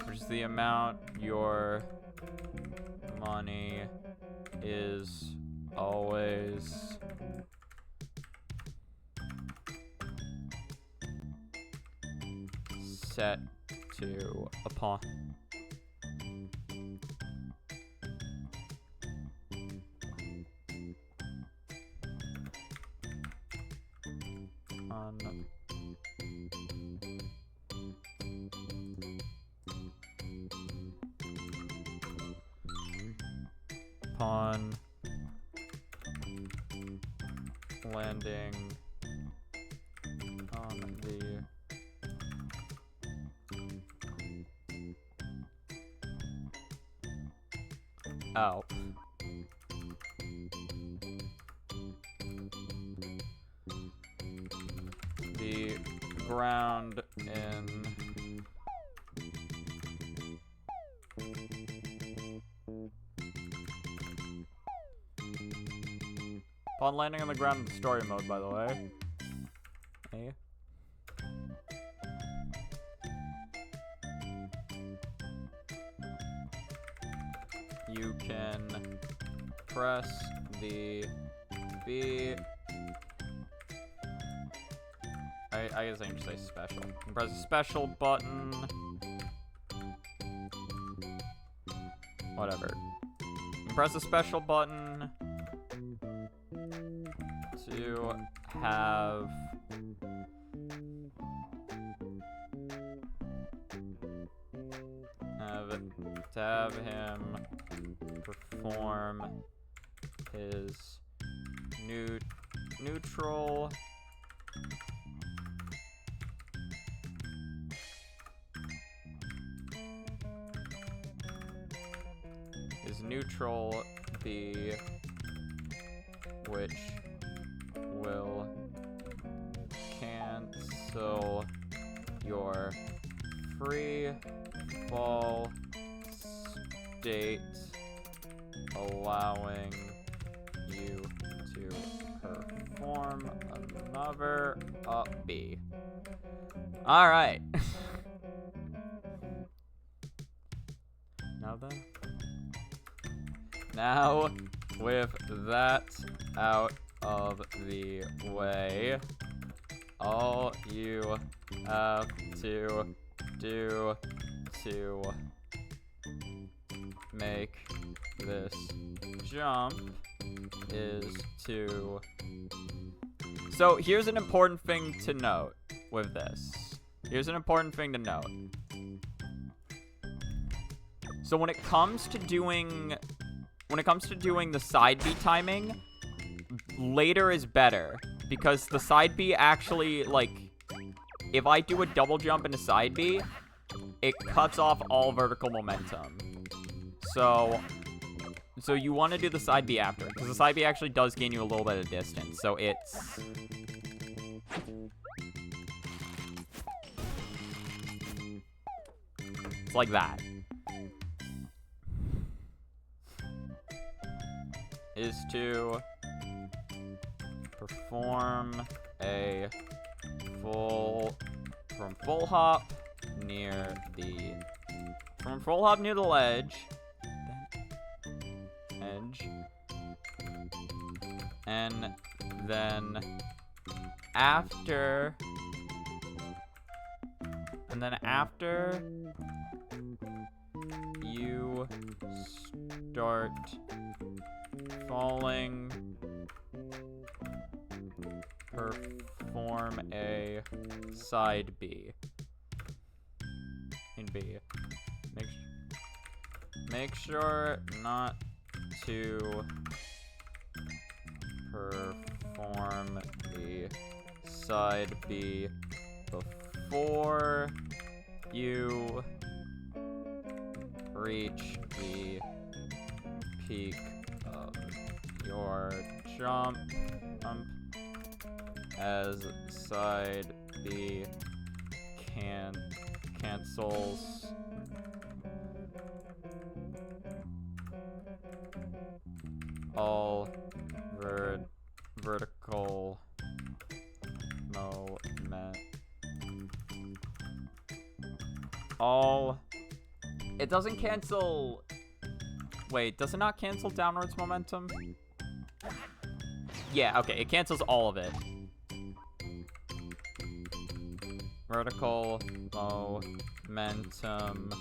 which is the amount your money is always set to upon landing on the the ground in upon landing on the ground in story mode, by the way. Hey. You can press the B. I guess I can just say special. You can press the special button. Whatever. You can press the special button to have him perform his neutral B, which will cancel your free fall state, allowing you to perform another B. All right. Now, with that out of the way, all you have to do to make this jump is to... So here's an important thing to note with this. Here's an important thing to note. So when it comes to doing the side B timing, later is better, because the side B actually, like, if I do a double jump into side B, it cuts off all vertical momentum. So you want to do the side B after, because the side B actually does gain you a little bit of distance. So it's like that. Is to perform a full hop near the ledge, and then after you start falling, perform a side B. In B. Make sure not to perform the side B before you reach the peak of your jump as side B cancels all vertical moment. It doesn't cancel. Wait, does it not cancel downwards momentum? Yeah, okay, it cancels all of it. Vertical momentum.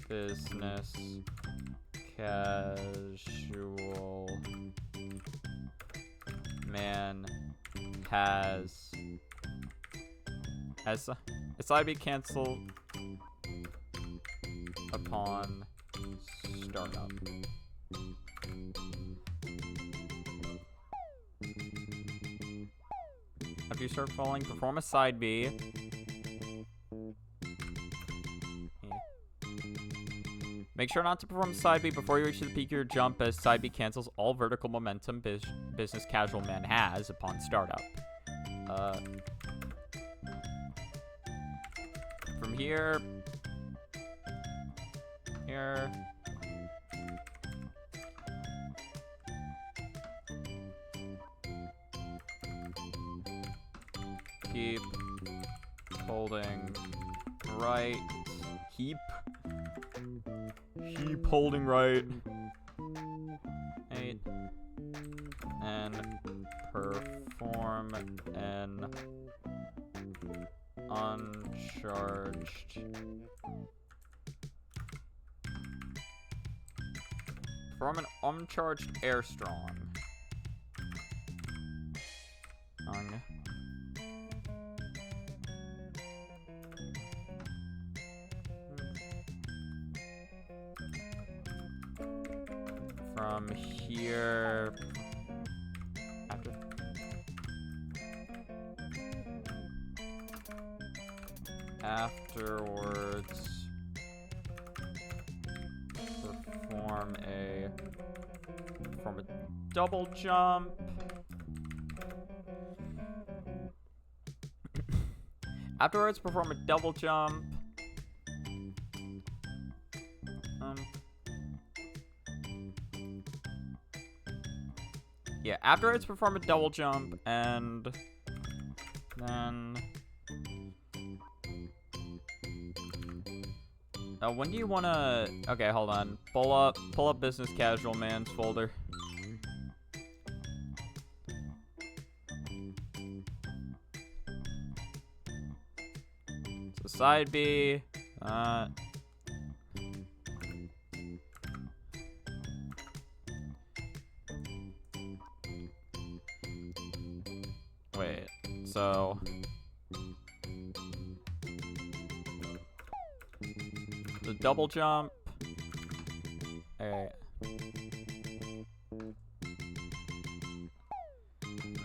Business casual man has side B canceled upon startup. After you start falling, perform a side B. Make sure not to perform side B before you reach the peak of your jump, as side B cancels all vertical momentum business casual man has upon startup. From here, keep holding right, keep holding right, 8, and perform an uncharged air strong. From here, afterwards, perform a double jump. Afterwards, perform a double jump. Yeah, afterwards, perform a double jump, and then when do you wanna? Okay, hold on. Pull up business casual man's folder. So side B. Wait. So. The double jump. Alright. And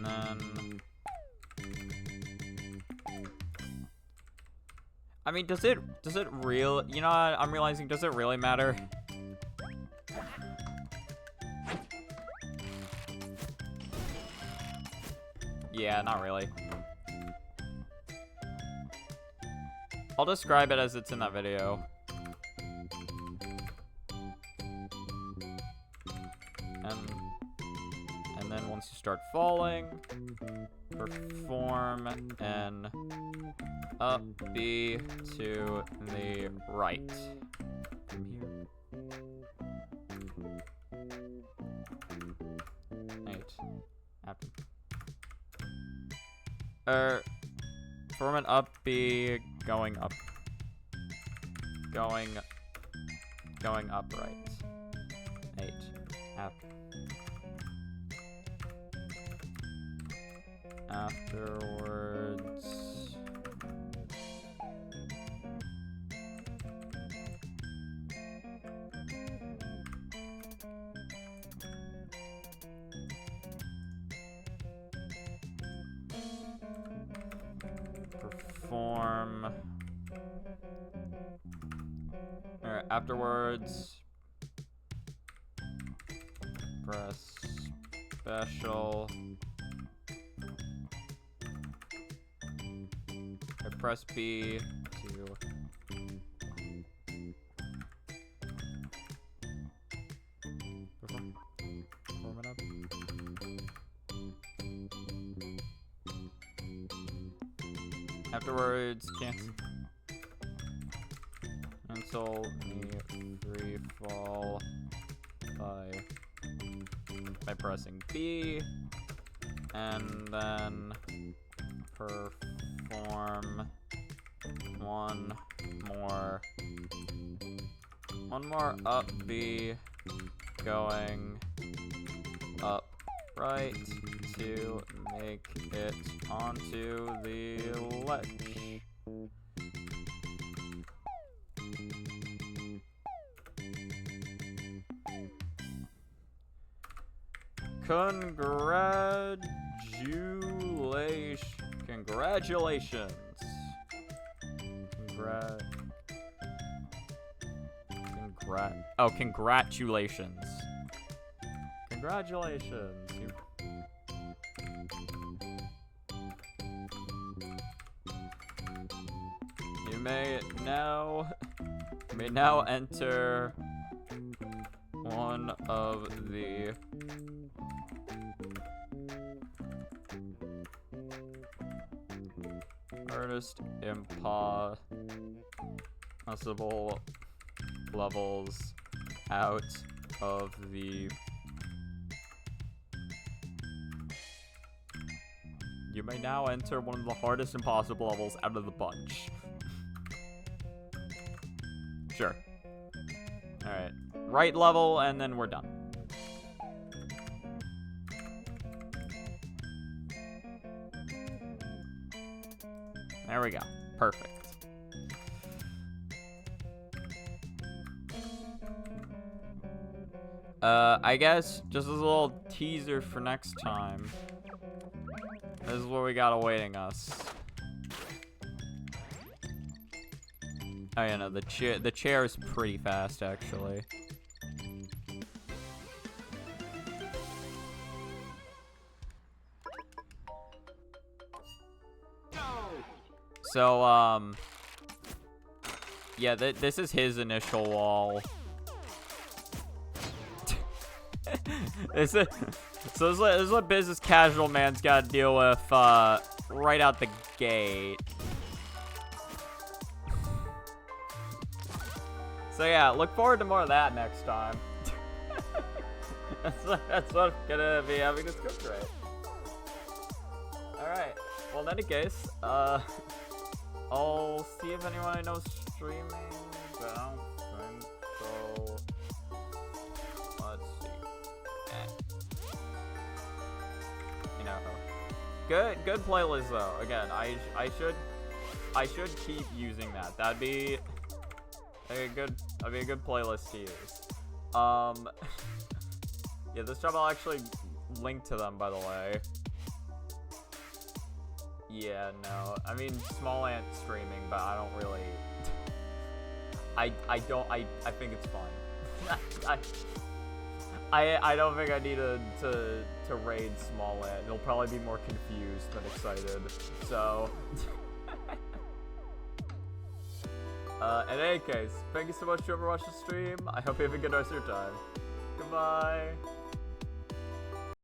then. I mean, does it real? You know what? I'm realizing, does it really matter? Yeah, not really. I'll describe it as it's in that video. And then once you start falling, perform an up B to the right. From here. 8. After. Performant up B, going up. Going upright. 8. Afterwards. Perform. Alright, afterwards. Press special. I press B to perform it up. Afterwards, cancel the free fall by pressing B, and then perform one more up B, going up right to make it onto the ledge. Congratulations. Congratulations. Congratulations. You may now enter one of the hardest impossible levels out of the You may now enter one of the hardest impossible levels out of the bunch. Sure. Alright. Right level, and then we're done. There we go. Perfect. I guess, just as a little teaser for next time, this is what we got awaiting us. Oh yeah, no, the chair is pretty fast, actually. So, yeah, this is his initial wall. This is what business casual man's got to deal with right out the gate. So yeah, look forward to more of that next time. that's what I'm gonna be having to script rate. All right. Well, in any case, I'll see if anyone I know is streaming, but I don't think so. Let's see. You know, good playlist though. Again, I should keep using that. That'd be a good playlist to use. Yeah, this time I'll actually link to them, by the way. Yeah, no. I mean, Small Ant streaming, but I don't really... I think it's fine. I don't think I need to raid Small Ant. He'll probably be more confused than excited. So... in any case, thank you so much for watching the stream. I hope you have a good rest of your time. Goodbye.